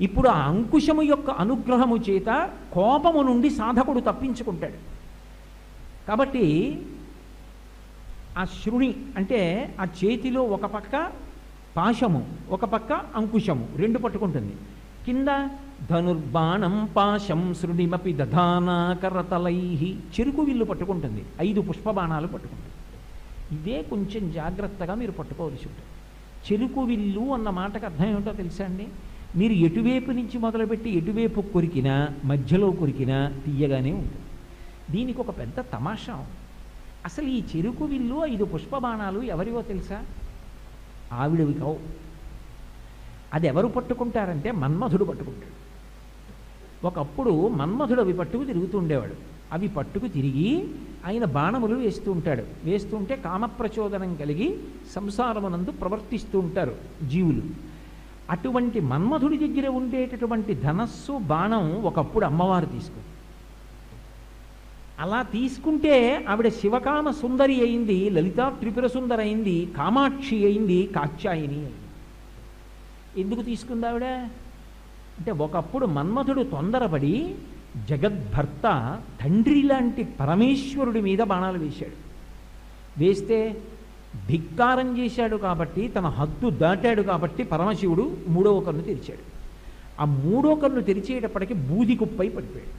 ఇప్పుడు ఆ అంకుశము యొక్క అనుగ్రహము చేత కోపము నుండి సాధకుడు తప్పించుకుంటాడు. కాబట్టి ఆ శృణి అంటే ఆ చేతిలో ఒక పక్క పాశము, ఒక పక్క అంకుశము, రెండు పట్టుకుంటుంది. కింద ధనుర్బాణం పాశం శృణిమపి దధానా కరతలై, చెరుకు విల్లు పట్టుకుంటుంది, 5 పుష్పబాణాలు పట్టుకుంటుంది. ఇదే కొంచెం జాగ్రత్తగా మీరు పట్టుకోవలసి ఉంటుంది. చెరుకు విల్లు అన్న మాటకు అర్థం ఏమిటో తెలుసా అండి? మీరు ఎటువైపు నుంచి మొదలుపెట్టి ఎటువైపు కొరికినా, మధ్యలో కొరికినా తీయగానే ఉంటుంది. దీనికి ఒక పెద్ద తమాషా. అసలు ఈ చెరుకు విల్లు 5 పుష్పబాణాలు ఎవరివో తెలుసా? ఆవిడవి కావు. అది ఎవరు పట్టుకుంటారంటే మన్మధుడు పట్టుకుంటాడు. ఒకప్పుడు మన్మధుడు అవి పట్టుకు తిరుగుతూ ఉండేవాడు. అవి పట్టుకు తిరిగి ఆయన బాణములు వేస్తూ ఉంటాడు. వేస్తుంటే కామప్రచోదనం కలిగి సంసారమునందు ప్రవర్తిస్తూ ఉంటారు జీవులు. అటువంటి మన్మధుడి దగ్గర ఉండేటటువంటి ధనస్సు, బాణం ఒకప్పుడు అమ్మవారు తీసుకుంది. అలా తీసుకుంటే ఆవిడ శివకామ సుందరి అయింది, లలితా త్రిపుర సుందరి అయింది, కామాక్షి అయింది, కాత్యాయని అయింది. ఎందుకు తీసుకుంది ఆవిడ అంటే, ఒకప్పుడు మన్మథుడు తొందరపడి జగద్భర్త తండ్రి లాంటి పరమేశ్వరుడి మీద బాణాలు వేశాడు. వేస్తే ధిక్కారం చేశాడు కాబట్టి, తన హద్దు దాటాడు కాబట్టి పరమశివుడు 3వ కన్ను తెరిచాడు. ఆ 3వ కన్ను తెరిచేటప్పటికి బూది కుప్పై పడిపోయాడు.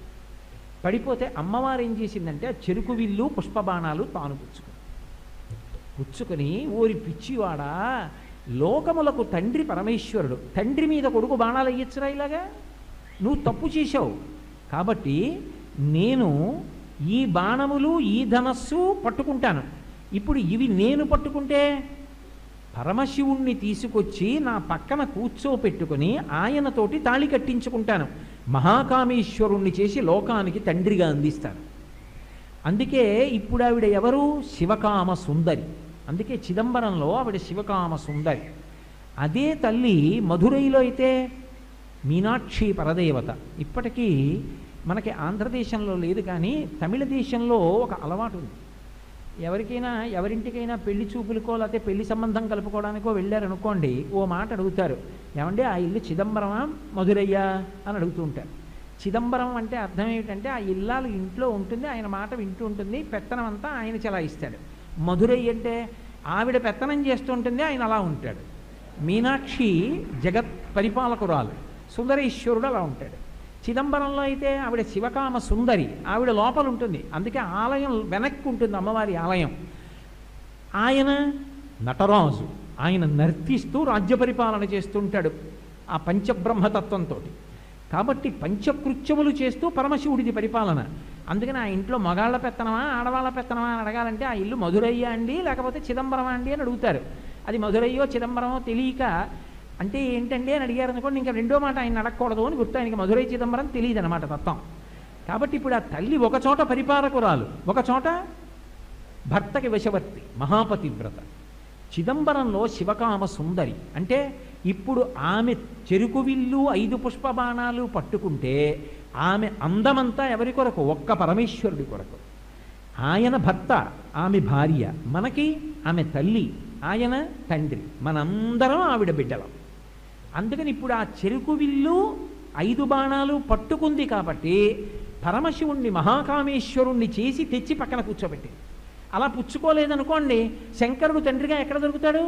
పడిపోతే అమ్మవారు ఏం చేసిందంటే ఆ చెరుకు విల్లు పుష్పబాణాలు తాను పుచ్చుకొని ఓరి పిచ్చివాడా, లోకములకు తండ్రి పరమేశ్వరుడు, తండ్రి మీద కొడుకు బాణాలు వేయచ్చురా ఇలాగా, నువ్వు తప్పు చేశావు కాబట్టి నేను ఈ బాణములు ఈ ధనస్సు పట్టుకుంటాను. ఇప్పుడు ఇవి నేను పట్టుకుంటే పరమశివుణ్ణి తీసుకొచ్చి నా పక్కన కూర్చోపెట్టుకుని ఆయనతోటి తాళి కట్టించుకుంటాను, మహాకామేశ్వరుణ్ణి చేసి లోకానికి తండ్రిగా అందిస్తాను. అందుకే ఇప్పుడు ఆవిడ ఎవరు? శివకామ సుందరి. అందుకే చిదంబరంలో ఆవిడ శివకామ సుందరి. అదే తల్లి మధురైలో అయితే మీనాక్షి పరదేవత. ఇప్పటికీ మనకి ఆంధ్రదేశంలో లేదు, కానీ తమిళ దేశంలో ఒక అలవాటు ఉంది. ఎవరికైనా ఎవరింటికైనా పెళ్లి చూపులకో లేకపోతే పెళ్లి సంబంధం కలుపుకోవడానికో వెళ్ళారనుకోండి, ఓ మాట అడుగుతారు, ఏమంటే ఆ ఇల్లు చిదంబరమా మధురయ్యా అని అడుగుతూ ఉంటారు. చిదంబరం అంటే అర్థం ఏమిటంటే ఆ ఇల్లాలు ఇంట్లో ఉంటుంది, ఆయన మాట వింటూ ఉంటుంది, పెత్తనం అంతా ఆయన చెలాయిస్తాడు. మధురై అంటే ఆవిడ పెత్తనం చేస్తూ ఉంటుంది, ఆయన అలా ఉంటాడు. మీనాక్షి జగత్ పరిపాలకురాలు, సుందరేశ్వరుడు అలా ఉంటాడు. చిదంబరంలో అయితే ఆవిడ శివకామ సుందరి, ఆవిడ లోపల ఉంటుంది. అందుకే ఆలయం వెనక్కి ఉంటుంది అమ్మవారి ఆలయం. ఆయన నటరాజు, ఆయన నర్తిస్తూ రాజ్య పరిపాలన చేస్తుంటాడు ఆ పంచబ్రహ్మతత్వంతో. కాబట్టి పంచకృత్యములు చేస్తూ పరమశివుడిది పరిపాలన. అందుకని ఆ ఇంట్లో మగాళ్ళ పెత్తనమా ఆడవాళ్ళ పెత్తనమా అని అడగాలంటే ఆ ఇల్లు మధురయ్య అండి లేకపోతే చిదంబరమా అండి అని అడుగుతారు. అది మధురయ్యో చిదంబరమో తెలియక అంటే ఏంటండి అని అడిగారు అనుకోండి, ఇంకా రెండో మాట ఆయన అడగకూడదు అని గుర్తు. ఆయనకి మధురై చిదంబరం తెలియదు అనమాట తత్వం. కాబట్టి ఇప్పుడు ఆ తల్లి ఒకచోట పరిపాలకురాలు, ఒకచోట భర్తకి వశవర్తి, మహాపతివ్రత. చిదంబరంలో శివకామ సుందరి. అంటే ఇప్పుడు ఆమె చెరుకు విల్లు 5 పుష్పబాణాలు పట్టుకుంటే ఆమె అందమంతా ఎవరి కొరకు? ఒక్క పరమేశ్వరుడి కొరకు. ఆయన భర్త, ఆమె భార్య, మనకి ఆమె తల్లి, ఆయన తండ్రి, మనందరం ఆవిడ బిడ్డలం. అందుకని ఇప్పుడు ఆ చెరుకు విల్లు 5 బాణాలు పట్టుకుంది కాబట్టి పరమశివుణ్ణి మహాకామేశ్వరుణ్ణి చేసి తెచ్చి పక్కన కూర్చోబెట్టింది. అలా పుచ్చుకోలేదనుకోండి, శంకరుడు తండ్రిగా ఎక్కడ దొరుకుతాడు?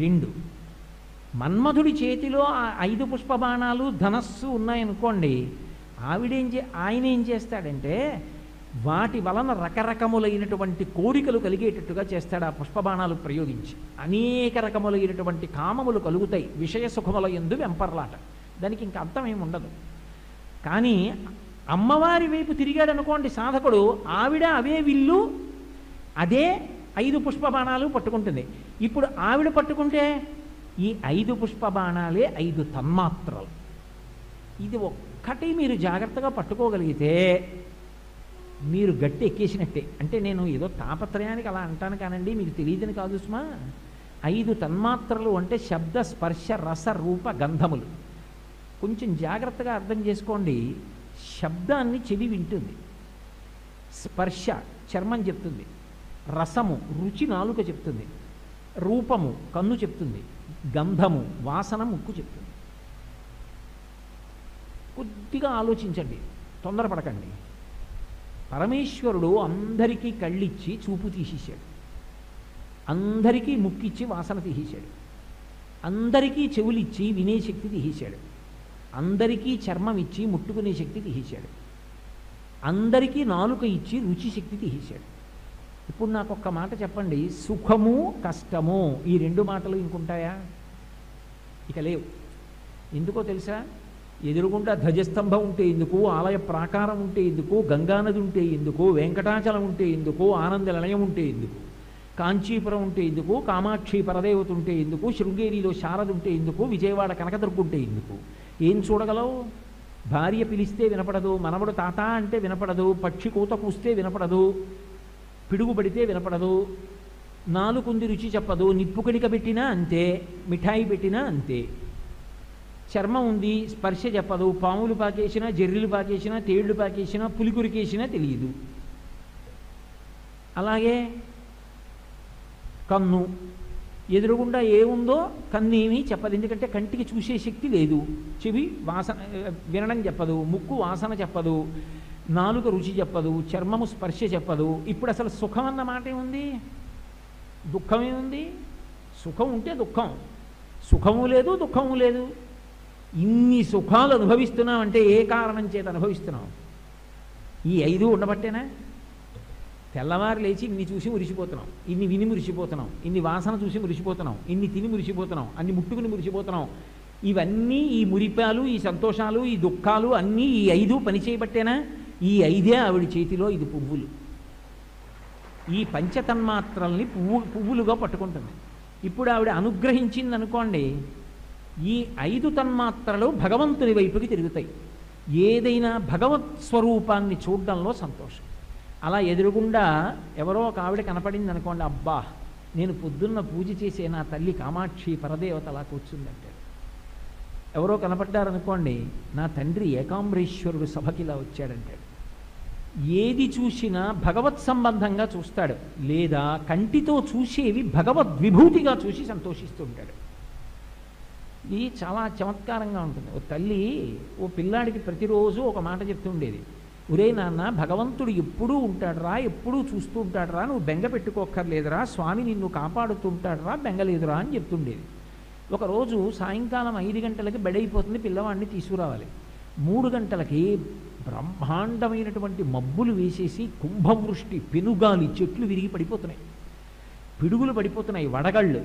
2 మన్మధుడి చేతిలో ఆ 5 పుష్పబాణాలు ధనస్సు ఉన్నాయనుకోండి, ఆయన ఏం చేస్తాడంటే వాటి వలన రకరకములైనటువంటి కోరికలు కలిగేటట్టుగా చేస్తాడు. ఆ పుష్పబాణాలు ప్రయోగించి అనేక రకములైనటువంటి కామములు కలుగుతాయి. విషయ సుఖముల యందు వెంపర్లాట. దానికి ఇంకా అర్థం ఏమి ఉండదు. కానీ అమ్మవారి వైపు తిరిగాడు అనుకోండి సాధకుడు, ఆవిడ అవే విల్లు అదే 5 పుష్పబాణాలు పట్టుకుంటుంది. ఇప్పుడు ఆవిడ పట్టుకుంటే ఈ 5 పుష్పబాణాలే 5 తన్మాత్రలు. ఇది ఒక్కటి మీరు జాగ్రత్తగా పట్టుకోగలిగితే మీరు గట్టి ఎక్కేసినట్టే. అంటే నేను ఏదో తాపత్రయానికి అలా అంటాను కానండి, మీకు తెలియదని కాదు సుమా. 5 తన్మాత్రలు అంటే శబ్ద స్పర్శ రస రూప గంధములు. కొంచెం జాగ్రత్తగా అర్థం చేసుకోండి. శబ్దాన్ని చెవి వింటుంది, స్పర్శ చర్మం చెప్తుంది, రసము రుచి నాలుక చెప్తుంది, రూపము కన్ను చెప్తుంది, గంధము వాసన ముక్కు చెప్తుంది. కొద్దిగా ఆలోచించండి, తొందరపడకండి. పరమేశ్వరుడు అందరికీ కళ్ళిచ్చి చూపు తీసేశాడు, అందరికీ ముక్కిచ్చి వాసన తీసేశాడు, అందరికీ చెవులిచ్చి వినే శక్తి తీసేశాడు, అందరికీ చర్మం ఇచ్చి ముట్టుకునే శక్తి తీసేశాడు, అందరికీ నాలుక ఇచ్చి రుచి శక్తి తీసేశాడు. ఇప్పుడు నాకు ఒక్క మాట చెప్పండి, సుఖము కష్టము ఈ 2 మాటలు ఇంకుంటాయా? ఇక లేవు. ఎందుకో తెలుసా? ఎదురుగుండా ధ్వజస్తంభం ఉంటే ఎందుకు, ఆలయ ప్రాకారం ఉంటే ఎందుకు, గంగానది ఉంటే ఎందుకు, వెంకటాచలం ఉంటే ఎందుకు, ఆనంద నిలయం ఉంటే ఎందుకు, కాంచీపురం ఉంటే ఎందుకు, కామాక్షి పరదేవత ఉంటే ఎందుకు, శృంగేరిలో శారద ఉంటే ఎందుకు, విజయవాడ కనకదుర్గ ఉంటే ఎందుకు? ఏం చూడగలవు? భార్య పిలిస్తే వినపడదు, మనవడు తాత అంటే వినపడదు, పక్షి కూత కూస్తే వినపడదు, పిడుగు పడితే వినపడదు, నాలుగుంది రుచి చెప్పదు, నిప్పు కణిక పెట్టినా అంతే, మిఠాయి పెట్టినా అంతే. చర్మం ఉంది స్పర్శ చెప్పదు, పాములు పాకేసినా జర్రిలు పాకేసినా తేళ్లు పాకేసినా పులికురికేసినా తెలియదు. అలాగే కన్ను ఎదురుగుండా ఏముందో కన్నేమీ చెప్పదు, ఎందుకంటే కంటికి చూసే శక్తి లేదు. చెవి వాసన వినడం చెప్పదు, ముక్కు వాసన చెప్పదు, నాలుక రుచి చెప్పదు, చర్మము స్పర్శ చెప్పదు. ఇప్పుడు అసలు సుఖం అన్న మాట ఏముంది? దుఃఖమేముంది? సుఖం ఉంటే దుఃఖం, సుఖము లేదు దుఃఖము లేదు. ఇన్ని సుఖాలు అనుభవిస్తున్నామంటే ఏ కారణం చేత అనుభవిస్తున్నాం? ఈ 5 ఉండబట్టేనా? తెల్లవారు లేచి ఇన్ని చూసి మురిసిపోతున్నాం, ఇన్ని విని మురిసిపోతున్నాం, ఇన్ని వాసన చూసి మురిసిపోతున్నాం, ఇన్ని తిని మురిసిపోతున్నాం, అన్ని ముట్టుకుని మురిసిపోతున్నాం. ఇవన్నీ ఈ మురిపాలు, ఈ సంతోషాలు, ఈ దుఃఖాలు అన్నీ ఈ 5 పనిచేయబట్టేనా? ఈ 5 ఆవిడ చేతిలో ఇది పువ్వులు. ఈ పంచతన్మాత్రల్ని పువ్వులుగా పట్టుకుంటుంది. ఇప్పుడు ఆవిడ అనుగ్రహించింది అనుకోండి, ఈ 5 తన్మాత్రలు భగవంతుని వైపుకి తిరుగుతాయి. ఏదైనా భగవత్ స్వరూపాన్ని చూడడంలో సంతోషం. అలా ఎదురుగుండా ఎవరో ఒక ఆవిడ కనపడింది అనుకోండి, అబ్బా నేను పొద్దున్న పూజ చేసే నా తల్లి కామాక్షి పరదేవత అలా కూర్చుందంటాడు. ఎవరో కనపడ్డారనుకోండి, నా తండ్రి ఏకాంబరేశ్వరుడు సభకి ఇలా వచ్చాడంటాడు. ఏది చూసినా భగవత్ సంబంధంగా చూస్తాడు, లేదా కంటితో చూసేవి భగవద్విభూతిగా చూసి సంతోషిస్తుంటాడు. ఇది చాలా చమత్కారంగా ఉంటుంది. ఓ తల్లి ఓ పిల్లాడికి ప్రతిరోజు ఒక మాట చెప్తుండేది, ఒరే నాన్న భగవంతుడు ఎప్పుడూ ఉంటాడురా, ఎప్పుడూ చూస్తూ ఉంటాడురా, నువ్వు బెంగ పెట్టుకోక్కర్లేదురా, స్వామి నిన్ను కాపాడుతుంటాడురా, బెంగలేదురా అని చెప్తుండేది. ఒకరోజు సాయంకాలం 5 గంటలకి బెడైపోతుంది, పిల్లవాడిని తీసుకురావాలి. 3 గంటలకి బ్రహ్మాండమైనటువంటి మబ్బులు వేసేసి కుంభవృష్టి, పెనుగాలి, చెట్లు విరిగి పడిపోతున్నాయి, పిడుగులు పడిపోతున్నాయి, వడగళ్ళు.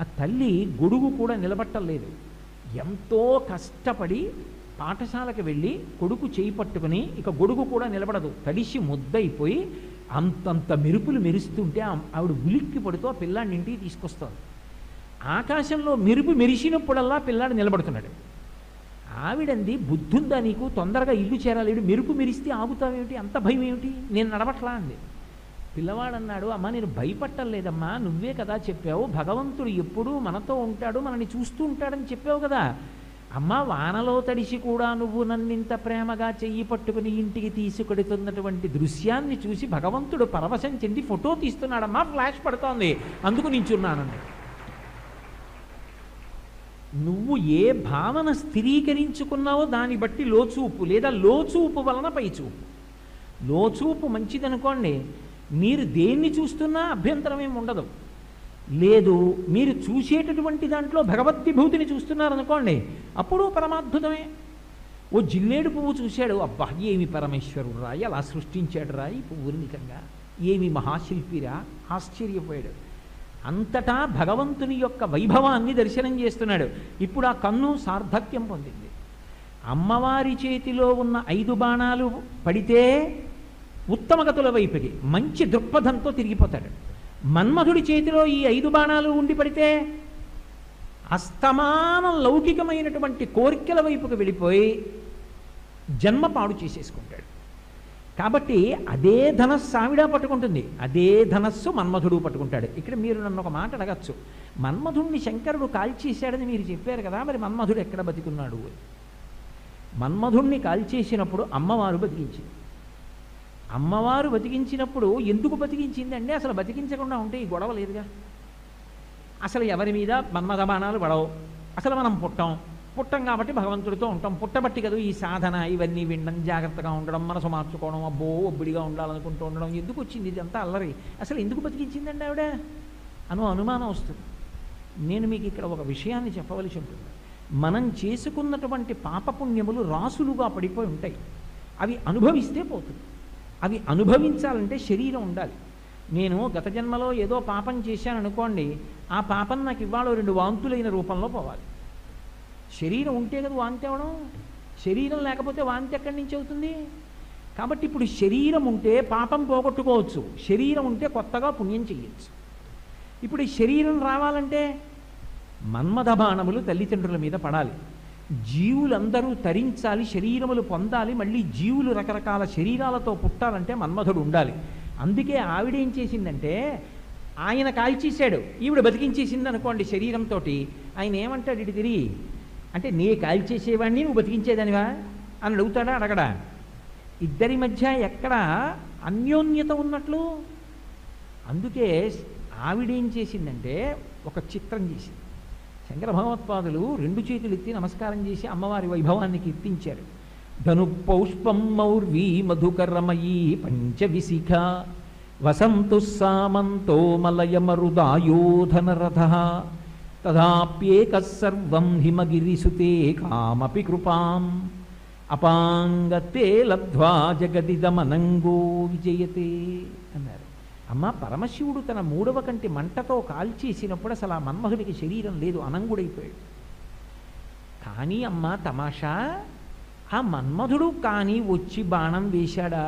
ఆ తల్లి గొడుగు కూడా నిలబట్టలేదు. ఎంతో కష్టపడి పాఠశాలకు వెళ్ళి కొడుకు చేయి పట్టుకుని, ఇక గొడుగు కూడా నిలబడదు, తడిసి ముద్దయిపోయి అంతంత మెరుపులు మెరుస్తుంటే ఆవిడ ఉలిక్కి పడుతూ ఆ పిల్లాడిని ఇంటికి తీసుకొస్తుంది. ఆకాశంలో మెరుపు మెరిసినప్పుడల్లా పిల్లాడు నిలబడుతున్నాడు. ఆవిడంది, బుద్ధుందా నీకు, తొందరగా ఇల్లు చేరాలేడు, మెరుపు మెరిస్తే ఆగుతావేమిటి, అంత భయం ఏమిటి, నేను నడవట్లా అంది. పిల్లవాడన్నాడు, అమ్మ నేను భయపట్టలేదమ్మా, నువ్వే కదా చెప్పావు, భగవంతుడు ఎప్పుడూ మనతో ఉంటాడు, మనని చూస్తూ ఉంటాడని చెప్పావు కదా. అమ్మ వానలో తడిసి కూడా నువ్వు నన్నింత ప్రేమగా చెయ్యి పట్టుకుని ఇంటికి తీసుకెడుతున్నటువంటి దృశ్యాన్ని చూసి భగవంతుడు పరవశం చెంది ఫోటో తీస్తున్నాడమ్మా, ఫ్లాష్ పడుతోంది, అందుకు నించున్నానండి. నువ్వు ఏ భావన స్థిరీకరించుకున్నావో దాన్ని బట్టి లోచూపు, లేదా లోచూపు వలన పైచూపు. లోచూపు మంచిదనుకోండి, మీరు దేన్ని చూస్తున్నా అభ్యంతరం ఏమి ఉండదు. లేదు, మీరు చూసేటటువంటి దాంట్లో భగవద్విభూతిని చూస్తున్నారనుకోండి, అప్పుడు పరమాద్భుతమే. ఓ జిల్లేడు పువ్వు చూశాడు, అబ్బా ఏమి పరమేశ్వరుడు రా, ఎలా సృష్టించాడు రా ఈ పువ్వుని, నిజంగా ఏమి మహాశిల్పిరా, ఆశ్చర్యపోయాడు. అంతటా భగవంతుని యొక్క వైభవాన్ని దర్శనం చేస్తున్నాడు. ఇప్పుడు ఆ కన్ను సార్థక్యం పొందింది. అమ్మవారి చేతిలో ఉన్న 5 బాణాలు పడితే ఉత్తమగతుల వైపుకి మంచి దృక్పథంతో తిరిగిపోతాడు. మన్మధుడి చేతిలో ఈ 5 బాణాలు ఉండి పడితే అస్తమానం లౌకికమైనటువంటి కోరికల వైపుకి వెళ్ళిపోయి జన్మ పాడు చేసేసుకుంటాడు. కాబట్టి అదే ధనస్సు ఆవిడ పట్టుకుంటుంది, అదే ధనస్సు మన్మధుడు పట్టుకుంటాడు. ఇక్కడ మీరు నన్ను ఒక మాట అడగచ్చు, మన్మధుడిని శంకరుడు కాల్చేశాడని మీరు చెప్పారు కదా, మరి మన్మధుడు ఎక్కడ బతికున్నాడు? మన్మధుడిని కాల్చేసినప్పుడు అమ్మవారు బతికించింది. అమ్మవారు బతికించినప్పుడు ఎందుకు బతికించిందండి? అసలు బతికించకుండా ఉంటే ఈ గొడవ లేదుగా. అసలు ఎవరి మీద మన్మథ బాణాలు పడవు, అసలు మనం పుట్టం కాబట్టి భగవంతుడితో ఉంటాం, పుట్టబట్టి కదా ఈ సాధన, ఇవన్నీ వినడం, జాగ్రత్తగా ఉండడం, మనసు మార్చుకోవడం, అబ్బో ఒబ్బిడిగా ఉండాలనుకుంటూ ఉండడం, ఎందుకు వచ్చింది ఇదంతా అల్లరి? అసలు ఎందుకు బతికించిందండి ఆవిడ అనుమానం వస్తుంది. నేను మీకు ఇక్కడ ఒక విషయాన్ని చెప్పవలసి ఉంటుంది. మనం చేసుకున్నటువంటి పాపపుణ్యములు రాసులుగా పడిపోయి ఉంటాయి, అవి అనుభవిస్తే పోతుంది. అవి అనుభవించాలంటే శరీరం ఉండాలి. నేను గత జన్మలో ఏదో పాపం చేశాను అనుకోండి, ఆ పాపం నాకు ఇవాళ 2 వాంతులైన రూపంలో పోవాలి. శరీరం ఉంటే కదా వాంతి అవడం, శరీరం లేకపోతే వాంతి ఎక్కడి నుంచి అవుతుంది? కాబట్టి ఇప్పుడు శరీరం ఉంటే పాపం పోగొట్టుకోవచ్చు, శరీరం ఉంటే కొత్తగా పుణ్యం చెయ్యొచ్చు. ఇప్పుడు ఈ శరీరం రావాలంటే మన్మథ బాణములు తల్లిదండ్రుల మీద పడాలి, జీవులందరూ తరించాలి, శరీరములు పొందాలి, మళ్ళీ జీవులు రకరకాల శరీరాలతో పుట్టాలంటే మన్మథుడు ఉండాలి. అందుకే ఆవిడేం చేసిందంటే, ఆయన కాల్చేశాడు, ఈవిడ బతికించేసింది అనుకోండి శరీరంతో. ఆయన ఏమంటాడు ఇటు తిరిగి అంటే, నీ కాల్చేసేవాడిని నువ్వు బతికించేదానివా అని అడుగుతాడా? అడగడా? ఇద్దరి మధ్య ఎక్కడ అన్యోన్యత ఉన్నట్లు? అందుకే ఆవిడేం చేసిందంటే ఒక చిత్రం చేసింది. శంకర భగవత్పాదులు 2 చేతులు ఎత్తి నమస్కారం చేసి అమ్మవారి వైభవాన్ని కీర్తించారు. ధను పౌష్పం మౌర్వీ మధుకరమయీ పంచవిశిఖ వసంతు సామంతో మలయమరుదాయోధనరథ తదాప్యేక సర్వం హిమగిరిసుతే కామపి కృపాం అపాంగతే లబ్ధ్వా జగదిదమనంగో విజయతే అన్నారు. అమ్మ పరమశివుడు తన 3వ కంటి మంటతో కాల్చేసినప్పుడు అసలు ఆ మన్మధుడికి శరీరం లేదు, అనంగుడైపోయాడు. కానీ అమ్మ తమాషా, ఆ మన్మధుడు కానీ వచ్చి బాణం వేశాడా?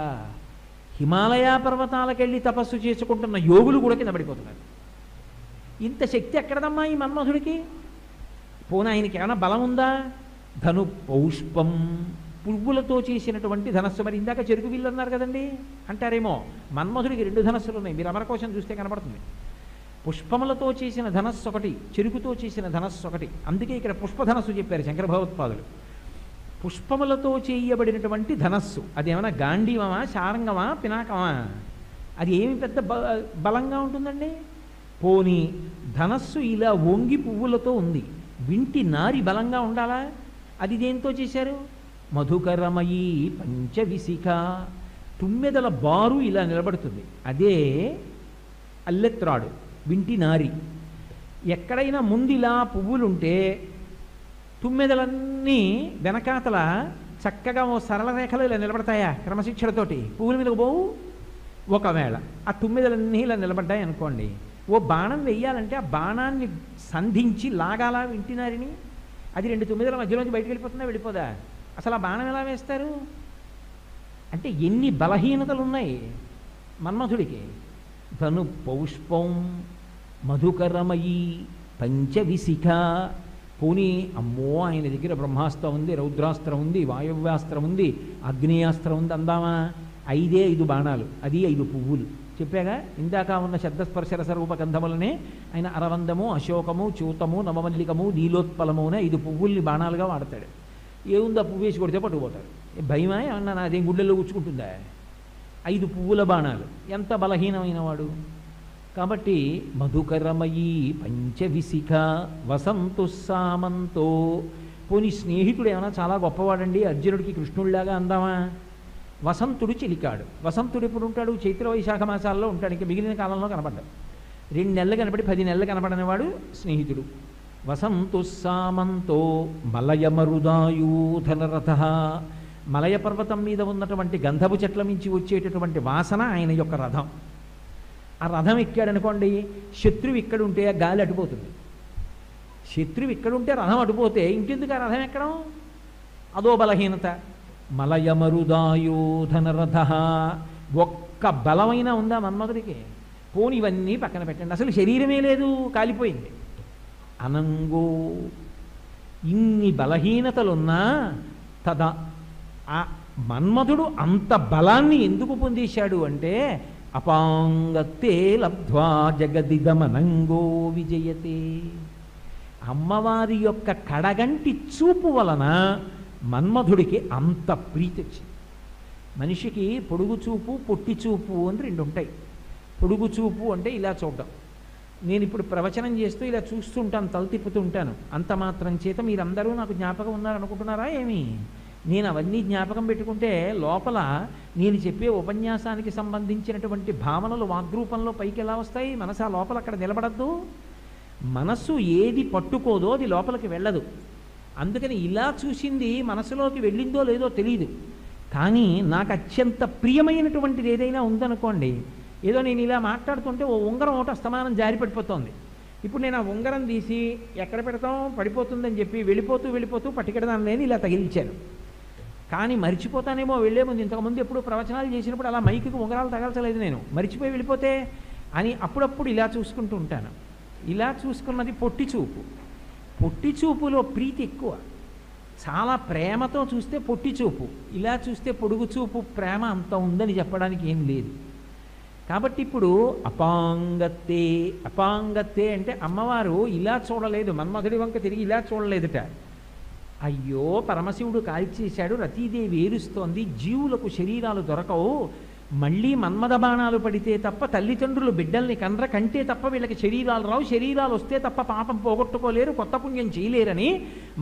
హిమాలయ పర్వతాలకెళ్ళి తపస్సు చేసుకుంటున్న యోగులు కూడా కింద పడిపోతున్నారు. ఇంత శక్తి ఎక్కడదమ్మా ఈ మన్మధుడికి? పోనీ ఆయనకి ఏమైనా బలం ఉందా? ధను పౌష్పం, పువ్వులతో చేసినటువంటి ధనస్సు. మరి ఇందాక చెరుకు విల్లు అన్నారు కదండి, అంటారేమో. మన్మధుడికి 2 ధనస్సులు ఉన్నాయి, మీరు అమరకోశం చూస్తే కనపడుతుంది. పుష్పములతో చేసిన ధనస్సు ఒకటి, చెరుకుతో చేసిన ధనస్సు ఒకటి. అందుకే ఇక్కడ పుష్పధనస్సు చెప్పారు శంకర భగవత్పాదులు. పుష్పములతో చేయబడినటువంటి ధనస్సు, అదేమన్నా గాంధీవమా, శారంగమా, పినాకమా? అది ఏమి పెద్ద బలంగా ఉంటుందండి? పోనీ ధనస్సు ఇలా వంగి పువ్వులతో ఉంది, వింటి నారి బలంగా ఉండాలా? అది దేంతో చేశారు? మధుకరమయీ పంచవిశిఖ, తుమ్మెదల బారు ఇలా నిలబడుతుంది, అదే అల్లెత్రాడు, వింటి నారి. ఎక్కడైనా ముందిలా పువ్వులుంటే తుమ్మెదలన్నీ వెనకాతల చక్కగా ఓ సరళ రేఖలు ఇలా నిలబడతాయా క్రమశిక్షణతోటి? పువ్వుల మీదకు పోవు. ఒకవేళ ఆ తుమ్మిదలన్నీ ఇలా నిలబడ్డాయి అనుకోండి, ఓ బాణం వెయ్యాలంటే ఆ బాణాన్ని సంధించి లాగాలా వింటినారిని, అది 2 తుమ్మిదల మధ్యలోంచి బయటకు వెళ్ళిపోతుందా, వెళ్ళిపోదా? అసలు ఆ బాణం ఎలా వేస్తారు? అంటే ఎన్ని బలహీనతలు ఉన్నాయి మన్మథుడికి. ధను పౌష్పం మధుకరమయీ పంచవిశిఖ. పోనీ అమ్మో ఆయన దగ్గర బ్రహ్మాస్త్రం ఉంది, రౌద్రాస్త్రం ఉంది, వాయువ్యాస్త్రం ఉంది, అగ్నేయాస్త్రం ఉంది అందామా? 5 బాణాలు, అది 5 పువ్వులు. చెప్పాగా ఇందాక ఉన్న శబ్దస్పర్శర స్వరూప గంధములనే ఆయన అరవందము, అశోకము, చూతము, నవమల్లికము, నీలోత్పలము అనే 5 పువ్వుల్ని బాణాలుగా వాడతాడు. ఏముందో పువ్వు వేసి కొడితే పట్టుకుపోతారు. భయమా ఏమన్నా? నాదేం గుడ్డెల్లో గుచ్చుకుంటుందా? 5 పువ్వుల బాణాలు. ఎంత బలహీనమైన వాడు! కాబట్టి మధుకరమయీ పంచవిశిఖ వసంతు సామంతో. పోనీ స్నేహితుడు ఏమైనా చాలా గొప్పవాడండి, అర్జునుడికి కృష్ణుడిలాగా అందామా? వసంతుడు చెలికాడు. వసంతుడు ఎప్పుడు ఉంటాడు? చైత్ర వైశాఖ మాసాల్లో ఉంటాడు. ఇంకా మిగిలిన కాలంలో కనపడ్డాడు. 2 నెలలు కనపడి 10 నెలలు కనపడనివాడు స్నేహితుడు. వసంతు సామంతో మలయమరుదాయూధనరథ. మలయ పర్వతం మీద ఉన్నటువంటి గంధపు చెట్ల నుంచి వచ్చేటటువంటి వాసన ఆయన యొక్క రథం. ఆ రథం ఎక్కాడనుకోండి, శత్రువు ఇక్కడ ఉంటే ఆ గాలి అటుపోతుంది. శత్రువు ఇక్కడుంటే రథం అటుపోతే ఇంకెందుకు ఆ రథం ఎక్కడం? అదో బలహీనత. మలయమరుదాయోధనరథ. ఒక్క బలమైనా ఉందా మన్మధుడికి? పోని ఇవన్నీ పక్కన పెట్టండి, అసలు శరీరమే లేదు, కాలిపోయింది. అనంగో, ఇన్ని బలహీనతలున్నా తదా ఆ మన్మధుడు అంత బలాన్ని ఎందుకు పొందేశాడు అంటే, అపాంగతే లబ్ధ్వా జగదిదమనంగో విజయతే. అమ్మవారి యొక్క కడగంటి చూపు వలన మన్మధుడికి అంత ప్రీతి వచ్చింది. మనిషికి పొడుగు చూపు, పొట్టి చూపు అని 2 ఉంటాయి. పొడుగు చూపు అంటే ఇలా చూడడం. నేను ఇప్పుడు ప్రవచనం చేస్తూ ఇలా చూస్తుంటాను, తల తిప్పుతూ ఉంటాను. అంత మాత్రం చేత మీరందరూ నాకు జ్ఞాపకం ఉన్నారనుకుంటున్నారా ఏమి? నేను అవన్నీ జ్ఞాపకం పెట్టుకుంటే లోపల నేను చెప్పే ఉపన్యాసానికి సంబంధించినటువంటి భావనలు వాగ్రూపంలో పైకి ఎలా వస్తాయి? మనసు ఆ లోపల అక్కడ నిలబడద్దు. మనస్సు ఏది పట్టుకోదో అది లోపలికి వెళ్ళదు. అందుకని ఇలా చూసింది మనసులోకి వెళ్ళిందో లేదో తెలియదు. కానీ నాకు అత్యంత ప్రియమైనటువంటిది ఏదైనా ఉందనుకోండి, ఏదో నేను ఇలా మాట్లాడుతుంటే ఓ ఉంగరం ఒకటి అస్తమానం జారి పడిపోతుంది. ఇప్పుడు నేను ఆ ఉంగరం తీసి ఎక్కడ పెడతాం, పడిపోతుందని చెప్పి వెళ్ళిపోతూ పట్టుకెడదాం లేని ఇలా తగిలించాను. కానీ మర్చిపోతానేమో వెళ్ళే ముందు. ఇంతకుముందు ఎప్పుడు ప్రవచనాలు చేసినప్పుడు అలా మైకి ఉంగరాలు తగల్చలేదు నేను, మర్చిపోయి వెళ్ళిపోతే అని అప్పుడప్పుడు ఇలా చూసుకుంటూ ఉంటాను. ఇలా చూసుకున్నది పొట్టి చూపు. పొట్టి చూపులో ప్రీతి ఎక్కువ. చాలా ప్రేమతో చూస్తే పొట్టి చూపు, ఇలా చూస్తే పొడుగు చూపు ప్రేమ అంత ఉందని చెప్పడానికి ఏం లేదు. కాబట్టి ఇప్పుడు అపాంగత్తే అంటే అమ్మవారు ఇలా చూడలేదు, మన్మధుడి వంక తిరిగి ఇలా చూడలేదుట. అయ్యో పరమశివుడు కాల్చేశాడు, రతీదేవి ఏరుస్తోంది, జీవులకు శరీరాలు దొరకవు, మళ్ళీ మన్మథ బాణాలు పడితే తప్ప తల్లిదండ్రులు బిడ్డల్ని కనర, కంటే తప్ప వీళ్ళకి శరీరాలు రావు, శరీరాలు వస్తే తప్ప పాపం పోగొట్టుకోలేరు, కొత్త పుణ్యం చేయలేరని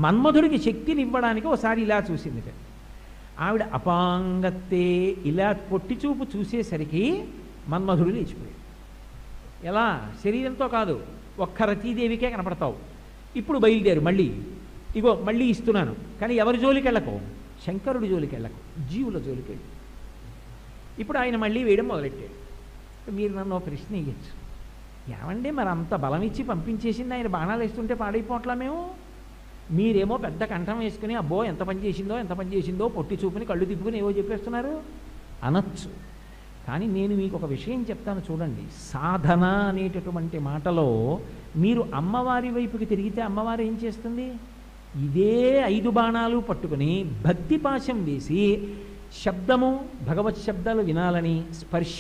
మన్మధుడికి శక్తినివ్వడానికి ఒకసారి ఇలా చూసింది ఆవిడ. అపాంగత్తే ఇలా పొట్టి చూపు చూసేసరికి మన్మధుడు లేచిపోయాడు. ఎలా? శరీరంతో కాదు, ఒక్క రతీదేవికే కనపడతావు. ఇప్పుడు బయలుదేరు, మళ్ళీ ఇగో మళ్ళీ ఇస్తున్నాను, కానీ ఎవరి జోలికి వెళ్ళకు, శంకరుడి జోలికి వెళ్ళకు, జీవుల జోలికి వెళ్ళి. ఇప్పుడు ఆయన మళ్ళీ వేయడం మొదలెట్టాడు. మీరు నన్ను ప్రశ్న ఇవ్వచ్చు, ఏమండి మరి అంత బలం ఇచ్చి పంపించేసింది ఆయన బాణాలు వేస్తుంటే పాడైపోవట్లా మేము? మీరేమో పెద్ద కంఠం వేసుకుని అబ్బో ఎంత పని చేసిందో పొట్టి చూపుని కళ్ళు తిప్పుకుని ఏవో చెప్పేస్తున్నారు అనొచ్చు. కానీ నేను మీకు ఒక విషయం చెప్తాను చూడండి. సాధన అనేటటువంటి మాటలో మీరు అమ్మవారి వైపుకి తిరిగితే అమ్మవారు ఏం చేస్తుంది? ఇదే 5 బాణాలు పట్టుకుని భక్తి పాశం వేసి శబ్దము, భగవత్ శబ్దాలు వినాలని, స్పర్శ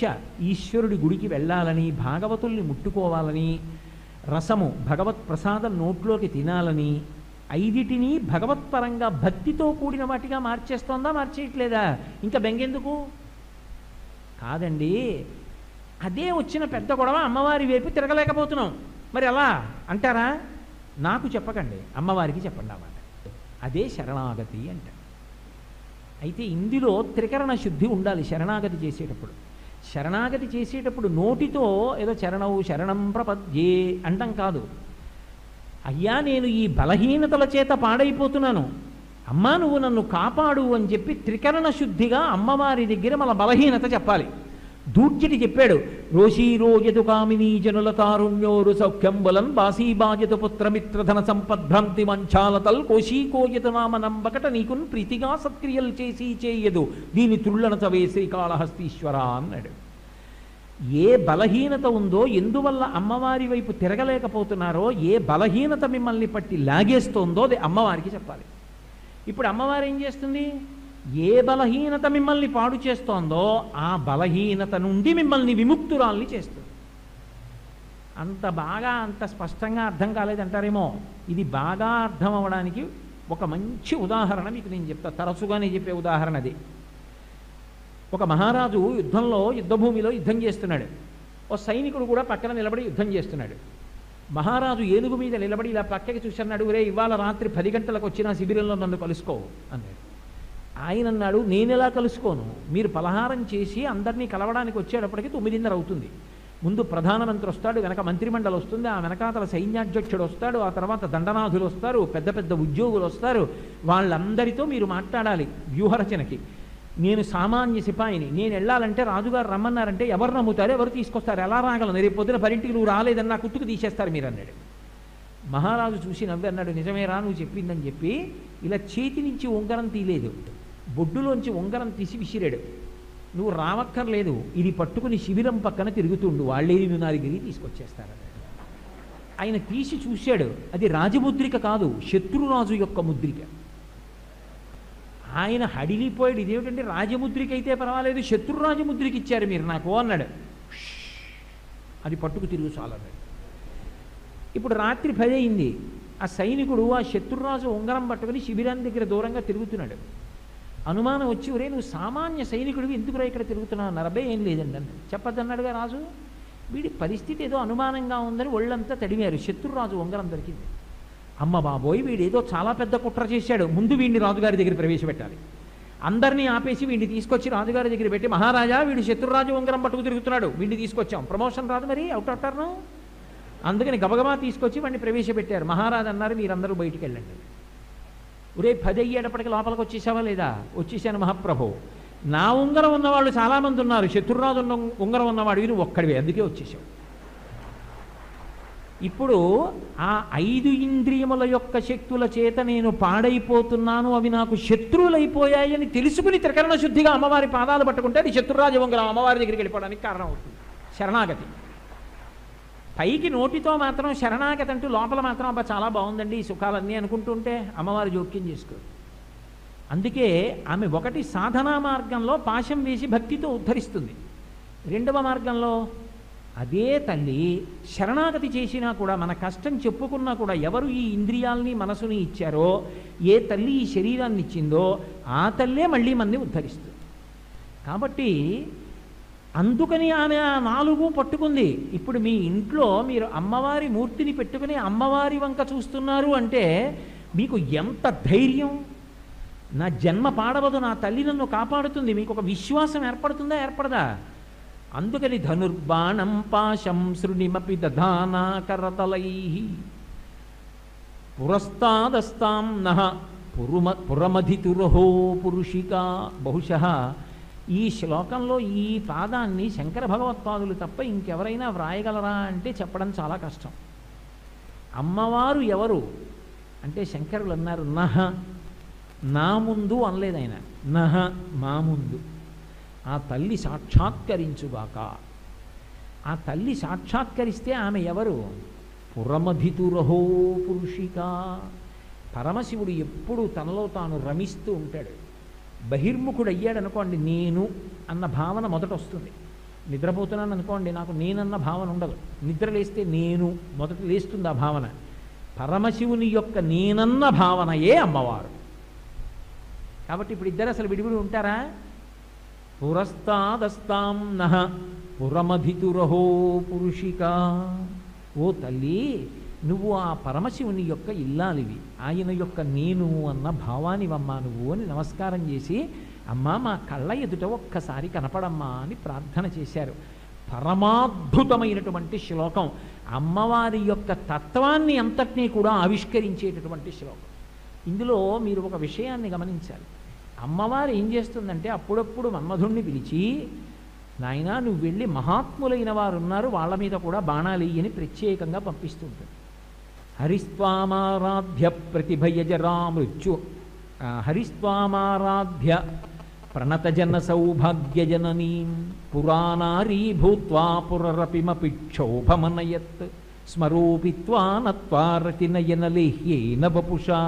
ఈశ్వరుడి గుడికి వెళ్ళాలని, భాగవతుల్ని ముట్టుకోవాలని, రసము భగవత్ ప్రసాదం నోట్లోకి తినాలని, 5టిని భగవత్పరంగా భక్తితో కూడిన వాటిగా మార్చేస్తోందా, మార్చేయట్లేదా? ఇంకా బెంగెందుకు? కాదండి, అదే వచ్చిన పెద్ద గొడవ, అమ్మవారి వైపు తిరగలేకపోతున్నాం. మరి అలా అంటారా? నాకు చెప్పకండి, అమ్మవారికి చెప్పండి అన్నమాట. అదే శరణాగతి అంట. అయితే ఇందులో త్రికరణ శుద్ధి ఉండాలి శరణాగతి చేసేటప్పుడు. శరణాగతి చేసేటప్పుడు నోటితో ఏదో శరణం ప్రపద్యే అంటాం కాదు. అయ్యా నేను ఈ బలహీనతల చేత పాడైపోతున్నాను, అమ్మా నువ్వు నన్ను కాపాడు అని చెప్పి త్రికరణ శుద్ధిగా అమ్మవారి దగ్గర మన బలహీనత చెప్పాలి. దూర్జటి చెప్పాడు, రోషీరోజతు కామినీ జనుల తారుణ్యోరు సౌఖ్యంబులన్ బాసీబాజతు పుత్రమిత్రధన సంపద్భ్రాంతి మంచాలతల్ కోశీకోయతు నామ నంబకట నీకున్ ప్రీతిగా సత్క్రియలు చేసి చేయదు దీని తుళ్ళన చవే శ్రీకాళహస్తీశ్వర అన్నాడు. ఏ బలహీనత ఉందో, ఎందువల్ల అమ్మవారి వైపు తిరగలేకపోతున్నారో, ఏ బలహీనత మిమ్మల్ని పట్టి లాగేస్తోందో అది అమ్మవారికి చెప్పాలి. ఇప్పుడు అమ్మవారు ఏం చేస్తుంది? ఏ బలహీనత మిమ్మల్ని పాడు చేస్తోందో ఆ బలహీనత నుండి మిమ్మల్ని విముక్తురాల్ని చేస్తుంది. అంత బాగా అంత స్పష్టంగా అర్థం కాలేదంటారేమో. ఇది బాగా అర్థం అవ్వడానికి ఒక మంచి ఉదాహరణ మీకు నేను చెప్తా. తరచుగా నేను చెప్పే ఉదాహరణ అది. ఒక మహారాజు యుద్ధభూమిలో యుద్ధం చేస్తున్నాడు. ఓ సైనికుడు కూడా పక్కన నిలబడి యుద్ధం చేస్తున్నాడు. మహారాజు ఏనుగు మీద నిలబడి ఇలా పక్కకి చూసన్నాడు, ఒరే ఇవాళ రాత్రి 10 గంటలకు వచ్చిన శిబిరంలో నన్ను కలుసుకో అన్నాడు. ఆయన అన్నాడు, నేను ఎలా కలుసుకోను, మీరు పలహారం చేసి అందరినీ కలవడానికి వచ్చేటప్పటికి 9:30 అవుతుంది. ముందు ప్రధానమంత్రి వస్తాడు, వెనక మంత్రిమండలి వస్తుంది, ఆ వెనకాతల సైన్యాధ్యక్షుడు వస్తాడు, ఆ తర్వాత దండనాథులు వస్తారు, పెద్ద పెద్ద ఉద్యోగులు వస్తారు, వాళ్ళందరితో మీరు మాట్లాడాలి వ్యూహరచనకి. నేను సామాన్య సిపాయిని, నేను వెళ్ళాలంటే రాజుగారు రమ్మన్నారంటే ఎవరు నమ్ముతారు, ఎవరు తీసుకొస్తారు, ఎలా రాగలను, రేపు పొద్దున 10ంటికి నువ్వు రాలేదని నా కుత్తుకు తీసేస్తారు మీరు అన్నాడు. మహారాజు చూసి నవ్వి అన్నాడు, నిజమేరా నువ్వు చెప్పిందని చెప్పి ఇలా చేతి నుంచి ఉంగరం తీయలేదు, బొడ్డులోంచి ఉంగరం తీసి విసిరాడు. నువ్వు రావక్కర్లేదు, ఇది పట్టుకుని శిబిరం పక్కన తిరుగుతుండు, వాళ్ళే నిన్ను నా దగ్గరికి తీసుకొచ్చేస్తారు. ఆయన తీసి చూశాడు, అది రాజముద్రిక కాదు, శత్రురాజు యొక్క ముద్రిక. ఆయన హడిలిపోయాడు, ఇదేమిటంటే రాజముద్రిక అయితే పర్వాలేదు, శత్రురాజముద్రిక ఇచ్చారు మీరు నాకు అన్నాడు. అది పట్టుకు తిరుగు చాలన్నాడు. ఇప్పుడు రాత్రి 10 అయింది. ఆ సైనికుడు ఆ శత్రురాజు ఉంగరం పట్టుకుని శిబిరాన్ని దగ్గర దూరంగా తిరుగుతున్నాడు. అనుమానం వచ్చి, ఒరే నువ్వు సామాన్య సైనికుడివి ఎందుకురా ఇక్కడ తిరుగుతున్నావు అన్నారు. అబ్బాయి ఏం లేదండి అన్నాడు. చెప్పద్దన్నాడుగా రాజు. వీడి పరిస్థితి ఏదో అనుమానంగా ఉందని ఒళ్ళంతా తడిమారు. శత్రురాజు ఉంగరం దొరికింది. అమ్మ బాబోయ్ వీడేదో చాలా పెద్ద కుట్ర చేశాడు, ముందు వీడిని రాజుగారి దగ్గర ప్రవేశపెట్టాలి. అందరినీ ఆపేసి వీడిని తీసుకొచ్చి రాజుగారి దగ్గర పెట్టి, మహారాజా వీడు శత్రురాజు ఉంగరం పట్టుకు తిరుగుతున్నాడు, వీడిని తీసుకొచ్చాం, ప్రమోషన్ రాదు మరి, అవుట్ ఆఫ్ టర్న్. అందుకని గబగబా తీసుకొచ్చి వాడిని ప్రవేశపెట్టారు. మహారాజు అన్నారు, మీరందరూ బయటికి వెళ్ళండి. ఒరే 10 అయ్యేటప్పటికి లోపలికి వచ్చేసావా లేదా? వచ్చేసాను మహాప్రభు. నా ఉంగరం ఉన్నవాళ్ళు చాలామంది ఉన్నారు, శత్రురాజు ఉంగరం ఉన్నవాడు వీరు ఒక్కడివే, అందుకే వచ్చేసావు. ఇప్పుడు ఆ 5 ఇంద్రియముల యొక్క శక్తుల చేత నేను పాడైపోతున్నాను, అవి నాకు శత్రువులైపోయాయని తెలుసుకుని త్రికరణ శుద్ధిగా అమ్మవారి పాదాలు పట్టుకుంటే అది శత్రురాజ ఉంగరం అమ్మవారి దగ్గరికి వెళ్ళిపోవడానికి కారణం అవుతుంది. శరణాగతి. పైకి నోటితో మాత్రం శరణాగతి అంటూ లోపల మాత్రం అబ్బా చాలా బాగుందండి ఈ సుఖాలన్నీ అనుకుంటుంటే అమ్మవారు జోక్యం చేసుకోరు. అందుకే ఆమె ఒకటి సాధనా మార్గంలో పాశం వేసి భక్తితో ఉద్ధరిస్తుంది. రెండవ మార్గంలో అదే తల్లి శరణాగతి చేసినా కూడా, మన కష్టం చెప్పుకున్నా కూడా, ఎవరు ఈ ఇంద్రియాల్ని మనసుని ఇచ్చారో, ఏ తల్లి ఈ శరీరాన్ని ఇచ్చిందో ఆ తల్లే మళ్ళీ మనని ఉద్ధరిస్తుంది. కాబట్టి అందుకని ఆమె ఆ 4 పట్టుకుంది. ఇప్పుడు మీ ఇంట్లో మీరు అమ్మవారి మూర్తిని పెట్టుకుని అమ్మవారి వంక చూస్తున్నారు అంటే మీకు ఎంత ధైర్యం, నా జన్మ పాడవదు, నా తల్లి నన్ను కాపాడుతుంది, మీకు ఒక విశ్వాసం ఏర్పడుతుందా ఏర్పడదా? అందుకని ధనుర్బాణం పాశం శృణిమపి దధానా కరతలైః పురస్తాదస్తాం నః పురమధితురహో పురుషికా. బహుశః ఈ శ్లోకంలో ఈ పాదాన్ని శంకర భగవత్పాదులు తప్ప ఇంకెవరైనా వ్రాయగలరా అంటే చెప్పడం చాలా కష్టం. అమ్మవారు ఎవరు అంటే శంకరులు అన్నారు, నహ, నా ముందు అనలేదు ఆయన, నహ మా ముందు. ఆ తల్లి సాక్షాత్కరించుగాక. ఆ తల్లి సాక్షాత్కరిస్తే ఆమె ఎవరు? పురమధితురహో పురుషిక. పరమశివుడు ఎప్పుడూ తనలో తాను రమిస్తూ ఉంటాడు. బహిర్ముఖుడు అయ్యాడనుకోండి, నేను అన్న భావన మొదట వస్తుంది. నిద్రపోతున్నాను అనుకోండి, నాకు నేనన్న భావన ఉండదు. నిద్ర లేస్తే నేను మొదట లేస్తుంది ఆ భావన. పరమశివుని యొక్క నేనన్న భావనయే అమ్మవారు. కాబట్టి ఇప్పుడు ఇద్దరు అసలు విడివిడి ఉంటారా? పురస్తాదస్తాం నః పురమధితురహో పురుషిక. ఓ తల్లి, నువ్వు ఆ పరమశివుని యొక్క ఇల్లాలివి, ఆయన యొక్క నేను అన్న భావానివమ్మా నువ్వు అని నమస్కారం చేసి, అమ్మా మా కళ్ళ ఎదుట ఒక్కసారి కనపడమ్మా అని ప్రార్థన చేశారు. పరమాద్భుతమైనటువంటి శ్లోకం, అమ్మవారి యొక్క తత్వాన్ని అంతటినీ కూడా ఆవిష్కరించేటటువంటి శ్లోకం. ఇందులో మీరు ఒక విషయాన్ని గమనించాలి. అమ్మవారు ఏం చేస్తుందంటే అప్పుడప్పుడు మన్మధుణ్ణి పిలిచి, నాయనా నువ్వు వెళ్ళి మహాత్ములైన వారు ఉన్నారు వాళ్ళ మీద కూడా బాణాలి అని ప్రత్యేకంగా పంపిస్తుంటుంది. హరిస్వామారాధ్య ప్రతిభయజరా మృత్యు హరిస్వామారాధ్య ప్రణతజన సౌభాగ్యజననీం పురాణారీ భూత్వా పురరపిమపి క్షోభమనయత్ స్మరూపిత్వా నత్వారతినయనలేహ్యేన వపుషా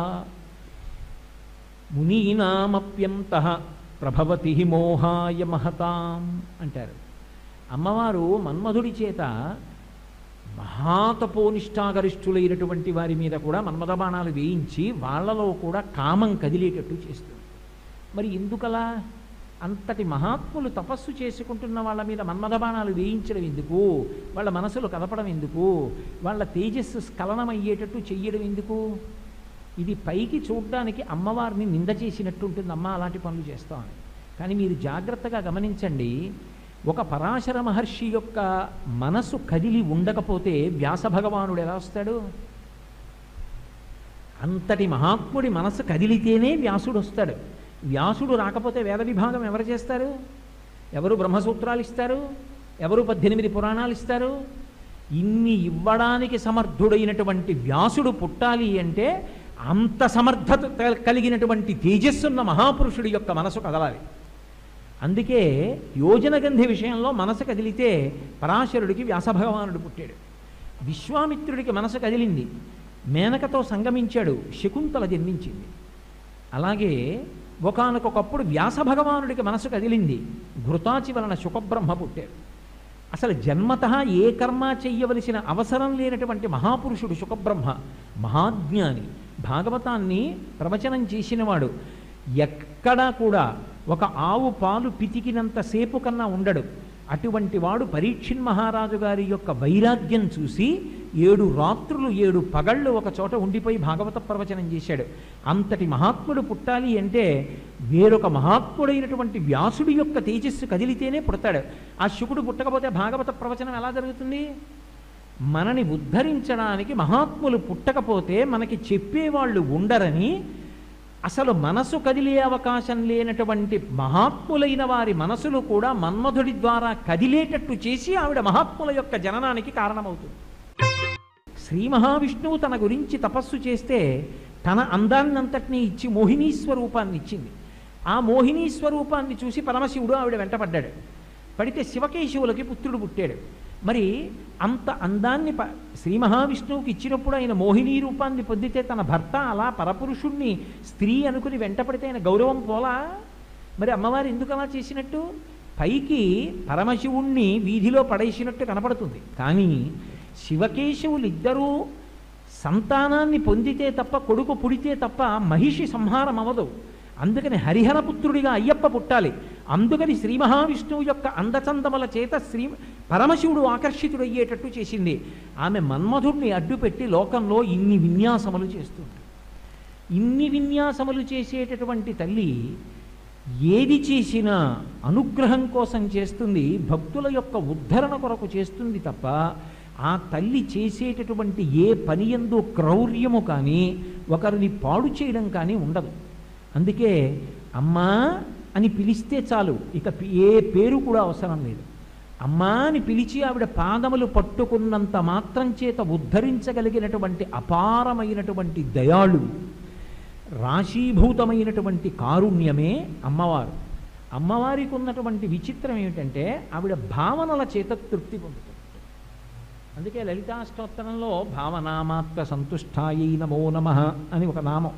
మునీనామప్యంతః ప్రభవతి మోహాయ మహతాం అంటారు. అమ్మవారు మన్మధుడి చేత మహాతపోనిష్టాగరిష్ఠులైనటువంటి వారి మీద కూడా మన్మథ బాణాలు వేయించి వాళ్ళలో కూడా కామం కదిలేటట్టు చేస్తుంది. మరి ఎందుకలా? అంతటి మహాత్ములు తపస్సు చేసుకుంటున్న వాళ్ళ మీద మన్మథ బాణాలు వేయించడం ఎందుకు? వాళ్ళ మనసులు కదపడం ఎందుకు? వాళ్ళ తేజస్సు స్ఖలనమయ్యేటట్టు చెయ్యడం ఎందుకు? ఇది పైకి చూడ్డానికి అమ్మవారిని నింద చేసినట్టు ఉంటుంది, అమ్మ అలాంటి పనులు చేస్తామని. కానీ మీరు జాగ్రత్తగా గమనించండి, ఒక పరాశర మహర్షి యొక్క మనసు కదిలి ఉండకపోతే వ్యాస భగవానుడు ఎలా వస్తాడు? అంతటి మహాత్ముడి మనసు కదిలితేనే వ్యాసుడు వస్తాడు. వ్యాసుడు రాకపోతే వేద విభాగం ఎవరు చేస్తారు? ఎవరు బ్రహ్మసూత్రాలు ఇస్తారు? ఎవరు 18 పురాణాలు ఇస్తారు? ఇన్ని ఇవ్వడానికి సమర్థుడైనటువంటి వ్యాసుడు పుట్టాలి అంటే అంత సమర్థత కలిగినటువంటి తేజస్సున్న మహాపురుషుడి యొక్క మనసు కదలాలి. అందుకే యోజనగంధి విషయంలో మనసు కదిలితే పరాశరుడికి వ్యాసభగవానుడు పుట్టాడు. విశ్వామిత్రుడికి మనసు కదిలింది, మేనకతో సంగమించాడు, శకుంతల జన్మించింది. అలాగే ఒకానొకప్పుడు వ్యాసభగవానుడికి మనసు కదిలింది, ఘృతాచి వలన శుకబ్రహ్మ పుట్టాడు. అసలు జన్మతః ఏ కర్మ చెయ్యవలసిన అవసరం లేనటువంటి మహాపురుషుడు శుకబ్రహ్మ, మహాజ్ఞాని, భాగవతాన్ని ప్రవచనం చేసినవాడు. ఎక్కడా కూడా ఒక ఆవు పాలు పితికినంతసేపు కన్నా ఉండడు. అటువంటి వాడు పరీక్షిన్ మహారాజు గారి యొక్క వైరాగ్యం చూసి 7 రాత్రులు 7 పగళ్ళు ఒక చోట ఉండిపోయి భాగవత ప్రవచనం చేశాడు. అంతటి మహాత్ముడు పుట్టాలి అంటే వేరొక మహాత్ముడైనటువంటి వ్యాసుడి యొక్క తేజస్సు కదిలితేనే పుడతాడు. ఆ శుకుడు పుట్టకపోతే భాగవత ప్రవచనం ఎలా జరుగుతుంది? మనని ఉద్ధరించడానికి మహాత్ములు పుట్టకపోతే మనకి చెప్పేవాళ్ళు ఉండరని, అసలు మనసు కదిలే అవకాశం లేనటువంటి మహాత్ములైన వారి మనసులు కూడా మన్మధుడి ద్వారా కదిలేటట్టు చేసి ఆవిడ మహాత్ముల యొక్క జననానికి కారణమవుతుంది. శ్రీ మహావిష్ణువు తన గురించి తపస్సు చేస్తే తన అందాన్నంతటినీ ఇచ్చి మోహినీ స్వరూపాన్ని ఇచ్చింది. ఆ మోహినీ స్వరూపాన్ని చూసి పరమశివుడు ఆవిడ వెంటపడ్డాడు. పడితే శివకేశవులకి పుత్రుడు పుట్టాడు. మరి అంత అందాన్ని శ్రీ మహావిష్ణువుకి ఇచ్చినప్పుడు ఆయన మోహినీ రూపాన్ని పొందితే తన భర్త అలా పరపురుషుణ్ణి స్త్రీ అనుకుని వెంటపడితే ఆయన గౌరవం పోలా? మరి అమ్మవారు ఎందుకు అలా చేసినట్టు? పైకి పరమశివుణ్ణి వీధిలో పడేసినట్టు కనపడుతుంది, కానీ శివకేశవులు ఇద్దరూ సంతానాన్ని పొందితే తప్ప, కొడుకు పుడితే తప్ప మహిషి సంహారం అవ్వదు. అందుకని హరిహరపుత్రుడిగా అయ్యప్ప పుట్టాలి. అందుకని శ్రీ మహావిష్ణువు యొక్క అందచందముల చేత పరమశివుడు ఆకర్షితుడయ్యేటట్టు చేసింది. ఆమె మన్మధుడిని అడ్డుపెట్టి లోకంలో ఇన్ని విన్యాసములు చేస్తుంది. ఇన్ని విన్యాసములు చేసేటటువంటి తల్లి ఏది చేసినా అనుగ్రహం కోసం చేస్తుంది, భక్తుల యొక్క ఉద్ధరణ కొరకు చేస్తుంది తప్ప ఆ తల్లి చేసేటటువంటి ఏ పని యందు క్రౌర్యము కానీ ఒకరిని పాడు చేయడం కానీ ఉండదు. అందుకే అమ్మా అని పిలిస్తే చాలు, ఇక ఏ పేరు కూడా అవసరం లేదు. అమ్మా అని పిలిచి ఆవిడ పాదములు పట్టుకున్నంత మాత్రం చేత ఉద్ధరించగలిగినటువంటి అపారమైనటువంటి దయాళు, రాశీభూతమైనటువంటి కారుణ్యమే అమ్మవారు. అమ్మవారికి ఉన్నటువంటి విచిత్రం ఏమిటంటే ఆవిడ భావనల చేత తృప్తి పొందుతుంది. అందుకే లలితాష్టోత్తరంలో భావనామాత్ర సంతుష్టాయై నమో నమః అని ఒక నామం.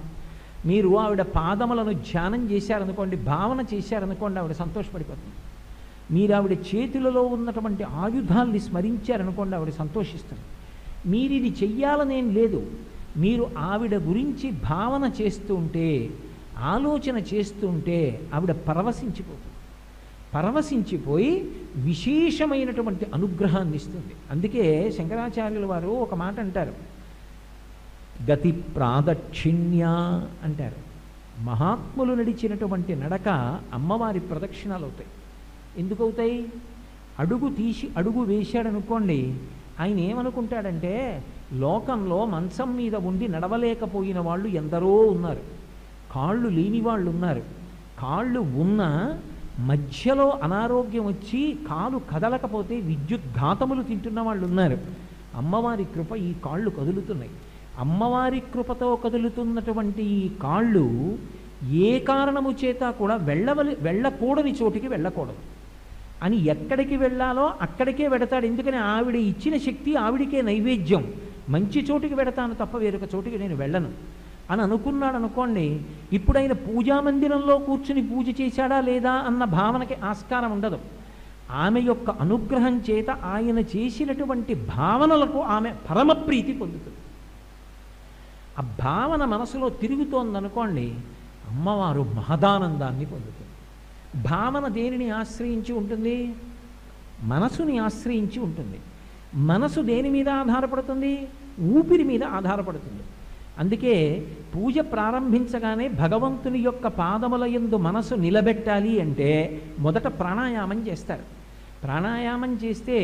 మీరు ఆవిడ పాదములను ధ్యానం చేశారనుకోండి, భావన చేశారనుకోండి, ఆవిడ సంతోషపడిపోతుంది. మీరు ఆవిడ చేతులలో ఉన్నటువంటి ఆయుధాల్ని స్మరించారనుకోండి, ఆవిడ సంతోషిస్తుంది. మీరు ఇది చెయ్యాలనేం లేదు, మీరు ఆవిడ గురించి భావన చేస్తుంటే, ఆలోచన చేస్తుంటే ఆవిడ పరవశించిపోయి విశేషమైనటువంటి అనుగ్రహాన్ని ఇస్తుంది. అందుకే శంకరాచార్యుల వారు ఒక మాట అంటారు, గతి ప్రాదక్షిణ్య అంటారు. మహాత్ములు నడిచినటువంటి నడక అమ్మవారి ప్రదక్షిణాలు అవుతాయి. ఎందుకు అవుతాయి? అడుగు తీసి అడుగు వేశాడనుకోండి, ఆయన ఏమనుకుంటాడంటే లోకంలో మంచం మీద ఉండి నడవలేకపోయిన వాళ్ళు ఎందరో ఉన్నారు. కాళ్ళు లేని వాళ్ళు ఉన్నారు. కాళ్ళు ఉన్న మధ్యలో అనారోగ్యం వచ్చి కాలు కదలకపోతే విద్యుద్ఘాతములు తింటున్న వాళ్ళు ఉన్నారు. అమ్మవారి కృప ఈ కాళ్ళు కదులుతున్నాయి. అమ్మవారి కృపతో కదులుతున్నటువంటి ఈ కాళ్ళు ఏ కారణము చేత కూడా వెళ్ళకూడని చోటికి వెళ్ళకూడదు అని ఎక్కడికి వెళ్ళాలో అక్కడికే వెడతాడు. ఎందుకని ఆవిడ ఇచ్చిన శక్తి ఆవిడికే నైవేద్యం. మంచి చోటికి వెడతాను తప్ప వేరొక చోటికి నేను వెళ్ళను అని అనుకున్నాడు అనుకోండి. ఇప్పుడు ఆయన పూజా మందిరంలో కూర్చుని పూజ చేశాడా లేదా అన్న భావనకి ఆస్కారం ఉండదు. ఆమె యొక్క అనుగ్రహం చేత ఆయన చేసినటువంటి భావనలకు ఆమె పరమప్రీతి పొందుతుంది. ఆ భావన మనసులో తిరుగుతోందనుకోండి, అమ్మవారు మహదానందాన్ని పొందుతుంది. భావన దేనిని ఆశ్రయించి ఉంటుంది? మనసుని ఆశ్రయించి ఉంటుంది. మనసు దేని మీద ఆధారపడుతుంది? ఊపిరి మీద ఆధారపడుతుంది. అందుకే పూజ ప్రారంభించగానే భగవంతుని యొక్క పాదముల యందు మనసు నిలబెట్టాలి అంటే మొదట ప్రాణాయామం చేస్తారు. ప్రాణాయామం చేస్తే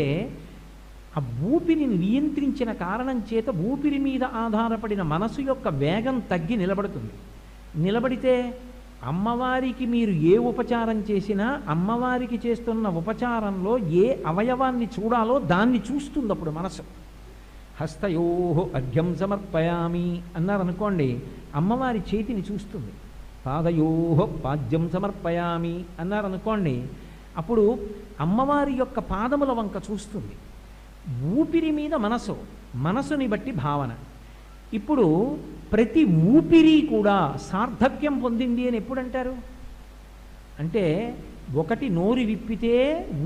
ఆ ఊపిరిని నియంత్రించిన కారణం చేత ఊపిరి మీద ఆధారపడిన మనసు యొక్క వేగం తగ్గి నిలబడుతుంది. నిలబడితే అమ్మవారికి మీరు ఏ ఉపచారం చేసినా అమ్మవారికి చేస్తున్న ఉపచారంలో ఏ అవయవాన్ని చూడాలో దాన్ని చూస్తుంది అప్పుడు మనసు. హస్తయోహో అర్ఘ్యం సమర్పయామి అన్నారనుకోండి, అమ్మవారి చేతిని చూస్తుంది. పాదయోహో పాద్యం సమర్పయామి అన్నారనుకోండి, అప్పుడు అమ్మవారి యొక్క పాదముల వంక చూస్తుంది. ఊపిరి మీద మనసుని బట్టి భావన. ఇప్పుడు ప్రతి ఊపిరి కూడా సార్థక్యం పొందింది అని ఎప్పుడంటారు? అంటే ఒకటి నోరు విప్పితే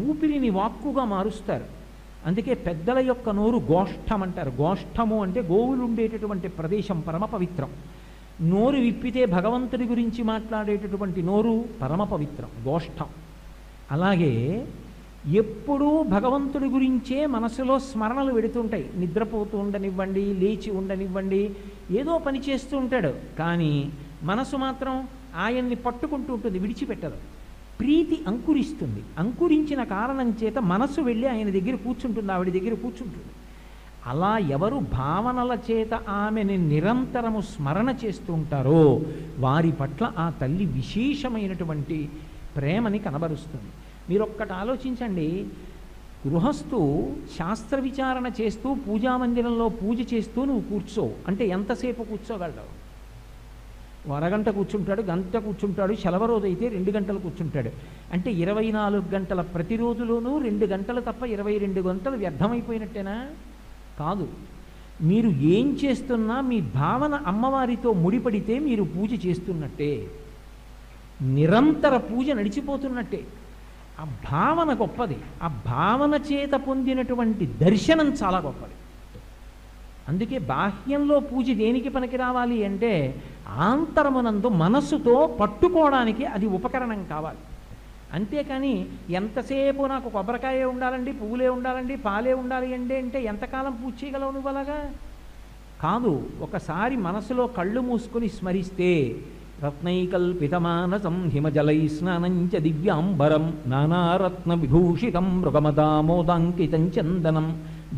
ఊపిరిని వాక్కుగా మారుస్తారు. అందుకే పెద్దల యొక్క నోరు గోష్ఠం అంటారు. గోష్ఠము అంటే గోవులు ఉండేటటువంటి ప్రదేశం పరమ పవిత్రం. నోరు విప్పితే భగవంతుడి గురించి మాట్లాడేటటువంటి నోరు పరమ పవిత్రం, గోష్ఠం. అలాగే ఎప్పుడూ భగవంతుడి గురించే మనసులో స్మరణలు వెడుతుంటాయి. నిద్రపోతూ ఉండనివ్వండి, లేచి ఉండనివ్వండి, ఏదో పని చేస్తూ ఉంటాడు, కానీ మనసు మాత్రం ఆయన్ని పట్టుకుంటూ ఉంటుంది, విడిచిపెట్టదు. ప్రీతి అంకురిస్తుంది. అంకురించిన కారణం చేత మనసు వెళ్ళి ఆయన దగ్గర కూర్చుంటుంది, ఆవిడ దగ్గర కూర్చుంటుంది. అలా ఎవరు భావనల చేత ఆమెని నిరంతరము స్మరణ చేస్తూ ఉంటారో వారి పట్ల ఆ తల్లి విశేషమైనటువంటి ప్రేమని కనబరుస్తుంది. మీరు ఒక్కటి ఆలోచించండి. గృహస్థు శాస్త్ర విచారణ చేస్తూ పూజామందిరంలో పూజ చేస్తూ నువ్వు కూర్చో అంటే ఎంతసేపు కూర్చోగలవు? అరగంట కూర్చుంటాడు, గంట కూర్చుంటాడు, సెలవు రోజు అయితే 2 గంటలు కూర్చుంటాడు. అంటే 24 గంటల ప్రతిరోజులోనూ 2 గంటలు తప్ప 22 గంటలు వ్యర్థమైపోయినట్టేనా? కాదు. మీరు ఏం చేస్తున్నా మీ భావన అమ్మవారితో ముడిపడితే మీరు పూజ చేస్తున్నట్టే, నిరంతర పూజ నడిచిపోతున్నట్టే. ఆ భావన గొప్పది. ఆ భావన చేత పొందినటువంటి దర్శనం చాలా గొప్పది. అందుకే బాహ్యంలో పూజ దేనికి పనికి రావాలి అంటే ఆంతరమునందు మనస్సుతో పట్టుకోవడానికి అది ఉపకరణం కావాలి. అంతేకాని ఎంతసేపు నాకు కొబ్బరికాయే ఉండాలండి, పువ్వులే ఉండాలండి, పాలే ఉండాలి అంటే ఎంతకాలం పూజ చేయగలవు నువ్వు? అలాగా కాదు. ఒకసారి మనసులో కళ్ళు మూసుకొని స్మరిస్తే రత్నైకల్పితమానసం హిమజలై స్నానంచ దివ్యాంబరం నానారత్న విభూషితం మృగమదామోదాంకితం చందనం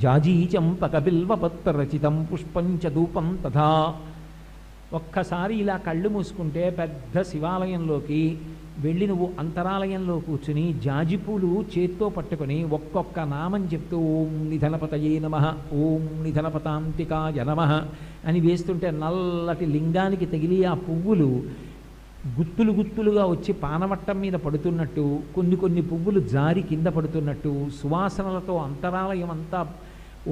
జాజీచంపకబిల్వపత్రరచితం పుష్పంచ ధూపం తథా. ఒక్కసారి ఇలా కళ్ళు మూసుకుంటే పెద్ద శివాలయంలోకి వెళ్ళి నువ్వు అంతరాలయంలో కూర్చుని జాజిపూలు చేత్తో పట్టుకొని ఒక్కొక్క నామం చెప్తూ ఓం నిధనపతయే నమః, ఓం నిధనపతాంతికాయ నమః అని వేస్తుంటే నల్లటి లింగానికి తగిలి ఆ పువ్వులు గుత్తులు గుత్తులుగా వచ్చి పానవట్టం మీద పడుతున్నట్టు, కొన్ని పువ్వులు జారి కింద పడుతున్నట్టు, సువాసనలతో అంతరాలయం అంతా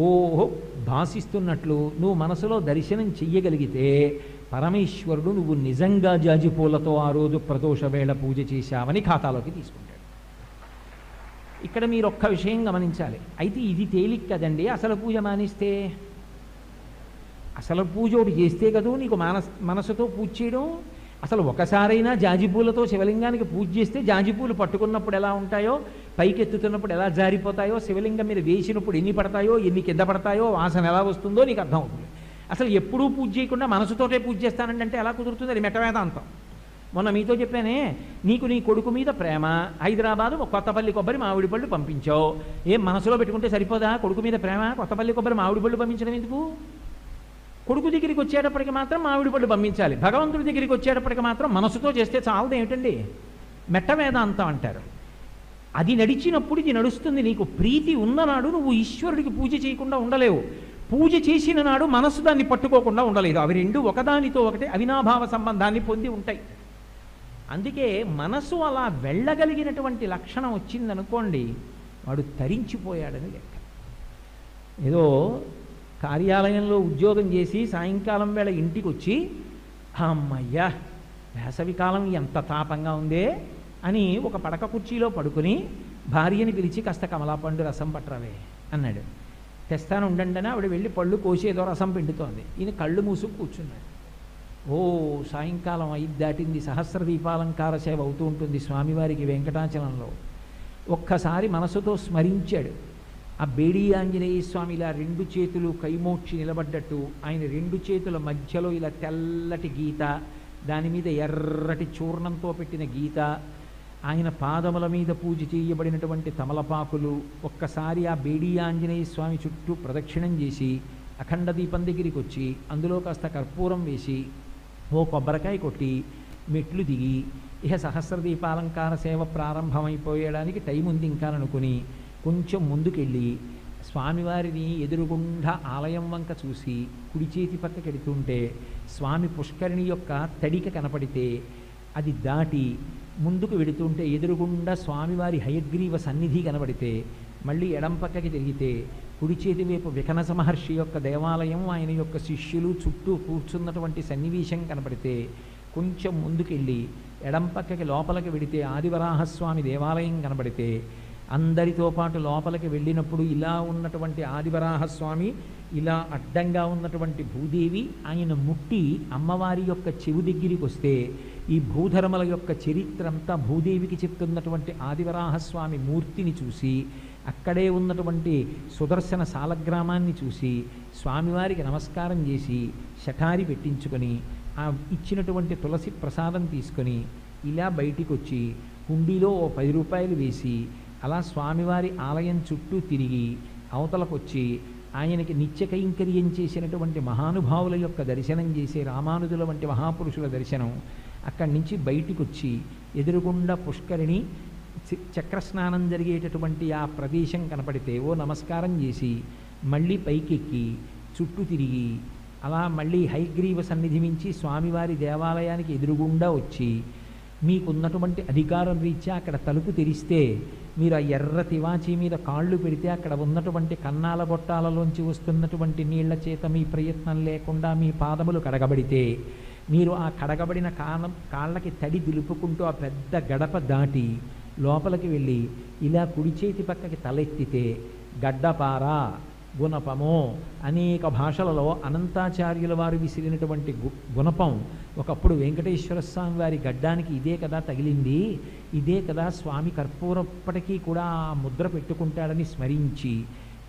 ఓహో భాసిస్తున్నట్లు నువ్వు మనసులో దర్శనం చెయ్యగలిగితే పరమేశ్వరుడు నువ్వు నిజంగా జాజిపూలతో ఆ రోజు ప్రదోష వేళ పూజ చేశావని ఖాతాలోకి తీసుకుంటాడు. ఇక్కడ మీరు ఒక్క విషయం గమనించాలి. అయితే ఇది తేలిక కదండి అసలు పూజ మానేస్తే. అసలు పూజ ఒకటి చేస్తే కదూ నీకు మనసుతో పూజ చేయడం. అసలు ఒకసారైనా జాజిపూలతో శివలింగానికి పూజ చేస్తే జాజిపూలు పట్టుకున్నప్పుడు ఎలా ఉంటాయో, పైకెత్తుతున్నప్పుడు ఎలా జారిపోతాయో, శివలింగం మీద వేసినప్పుడు ఎన్ని పడతాయో, ఎన్ని కింద పడతాయో, వాసన ఎలా వస్తుందో నీకు అర్థం అవుతుంది. అసలు ఎప్పుడూ పూజ చేయకుండా మనసుతోటే పూజ చేస్తానంటే ఎలా కుదురుతుంది? అది మెట్టవేదాంతం. మొన్న మీతో చెప్పానే, నీకు నీ కొడుకు మీద ప్రేమ, హైదరాబాదు కొత్తపల్లి కొబ్బరి మామిడి పళ్ళు పంపించావు. ఏం మనసులో పెట్టుకుంటే సరిపోదా? కొడుకు మీద ప్రేమ, కొత్తపల్లి కొబ్బరి మామిడి పళ్ళు పంపించడం ఎందుకు? కొడుకు దగ్గరికి వచ్చేటప్పటికి మాత్రం మామిడి పళ్ళు పంపించాలి. భగవంతుడి దగ్గరికి వచ్చేటప్పటికి మాత్రం మనసుతో చేస్తే చాలదు ఏమిటండి, మెట్ట వేదాంతం అంటారు. అది నడిచినప్పుడు ఇది నడుస్తుంది. నీకు ప్రీతి ఉన్ననాడు నువ్వు ఈశ్వరుడికి పూజ చేయకుండా ఉండలేవు. పూజ చేసిన నాడు మనస్సు దాన్ని పట్టుకోకుండా ఉండలేదు. అవి రెండు ఒకదానితో ఒకటి అవినాభావ సంబంధాన్ని పొంది ఉంటాయి. అందుకే మనసు అలా వెళ్ళగలిగినటువంటి లక్షణం వచ్చిందనుకోండి, వాడు తరించిపోయాడని లెక్క. ఏదో కార్యాలయంలో ఉద్యోగం చేసి సాయంకాలం వేళ ఇంటికి వచ్చి అమ్మయ్యా వేసవికాలం ఎంత తాపంగా ఉందే అని ఒక పడక కుర్చీలో పడుకుని భార్యని పిలిచి కాస్త కమలాపండు రసం పట్టరావే అన్నాడు. తెస్తాను ఉండండి అని ఆవిడ వెళ్ళి పళ్ళు కోసి ఏదో రసం పిండుతోంది. ఈయన కళ్ళు మూసుకు కూర్చున్నాడు. ఓ సాయంకాలం 5 దాటింది. సహస్ర దీపాలంకార సేవ అవుతూ ఉంటుంది స్వామివారికి వెంకటాచలంలో. ఒక్కసారి మనసుతో స్మరించాడు. ఆ బేడి ఆంజనేయ స్వామి ఇలా 2 చేతులు కైమోడ్చి నిలబడ్డట్టు, ఆయన 2 చేతుల మధ్యలో ఇలా తెల్లటి గీత, దాని మీద ఎర్రటి చూర్ణంతో పెట్టిన గీత, ఆయన పాదముల మీద పూజ చేయబడినటువంటి తమలపాకులు. ఒక్కసారి ఆ బేడి ఆంజనేయ స్వామి చుట్టూ ప్రదక్షిణం చేసి అఖండ దీపం దగ్గరికి వచ్చి అందులో కాస్త కర్పూరం వేసి ఓ కొబ్బరికాయ కొట్టి మెట్లు దిగి ఇక సహస్ర దీపాలంకార సేవ ప్రారంభమైపోయడానికి టైం ఉంది ఇంకా అనుకుని కొంచెం ముందుకెళ్ళి స్వామివారిని ఎదురుగుండా ఆలయం వంక చూసి కుడి చేతి పక్కకి వెడుతుంటే స్వామి పుష్కరిణి యొక్క తడిక కనపడితే అది దాటి ముందుకు వెడుతుంటే ఎదురుగుండా స్వామివారి హయగ్రీవ సన్నిధి కనబడితే మళ్ళీ ఎడం పక్కకి తిరిగితే కుడి చేతి వైపు వికనస మహర్షి యొక్క దేవాలయం, ఆయన యొక్క శిష్యులు చుట్టూ కూర్చున్నటువంటి సన్నివేశం కనపడితే కొంచెం ముందుకెళ్ళి ఎడం పక్కకి లోపలికి వెడితే ఆదివరాహస్వామి దేవాలయం కనబడితే అందరితో పాటు లోపలికి వెళ్ళినప్పుడు ఇలా ఉన్నటువంటి ఆదివరాహస్వామి, ఇలా అడ్డంగా ఉన్నటువంటి భూదేవి ఆయన ముట్టి అమ్మవారి యొక్క చెవు దగ్గరికి వస్తే ఈ భూధర్మల యొక్క చరిత్ర అంతా భూదేవికి చెప్తున్నటువంటి ఆదివరాహస్వామి మూర్తిని చూసి అక్కడే ఉన్నటువంటి సుదర్శన సాలగ్రామాన్ని చూసి స్వామివారికి నమస్కారం చేసి శఠారి పెట్టించుకొని ఆ ఇచ్చినటువంటి తులసి ప్రసాదం తీసుకొని ఇలా బయటికి వచ్చి హుండీలో ఓ 10 రూపాయలు వేసి అలా స్వామివారి ఆలయం చుట్టూ తిరిగి అవతలకు వచ్చి ఆయనకి నిత్య కైంకర్యం చేసినటువంటి మహానుభావుల యొక్క దర్శనం చేసే రామానుజుల వంటి మహాపురుషుల దర్శనం, అక్కడి నుంచి బయటికి వచ్చి ఎదురుగుండా పుష్కరిణి చక్రస్నానం జరిగేటటువంటి ఆ ప్రదేశం కనపడితే ఓ నమస్కారం చేసి మళ్ళీ పైకెక్కి చుట్టూ తిరిగి అలా మళ్ళీ హయగ్రీవ సన్నిధి మించి స్వామివారి దేవాలయానికి ఎదురుగుండా వచ్చి మీకున్నటువంటి అధికారం రీత్యా అక్కడ తలుపు తెరిస్తే మీరు ఆ ఎర్ర తివాచీ మీద కాళ్ళు పెడితే అక్కడ ఉన్నటువంటి కన్నాల గొట్టాలలోంచి వస్తున్నటువంటి నీళ్ల చేత మీ ప్రయత్నం లేకుండా మీ పాదములు కడగబడితే మీరు ఆ కడగబడిన కాళ్ళకి తడి దులుపుకుంటూ ఆ పెద్ద గడప దాటి లోపలికి వెళ్ళి ఇలా కుడి చేతి పక్కకి తలెత్తితే గడ్డపార, గుణపము అనేక భాషలలో అనంతాచార్యుల వారు విసిరినటువంటి గుణపం ఒకప్పుడు వెంకటేశ్వర స్వామి వారి గడ్డానికి ఇదే కదా తగిలింది, ఇదే కదా స్వామి కర్పూరప్పటికీ కూడా ఆ ముద్ర పెట్టుకుంటాడని స్మరించి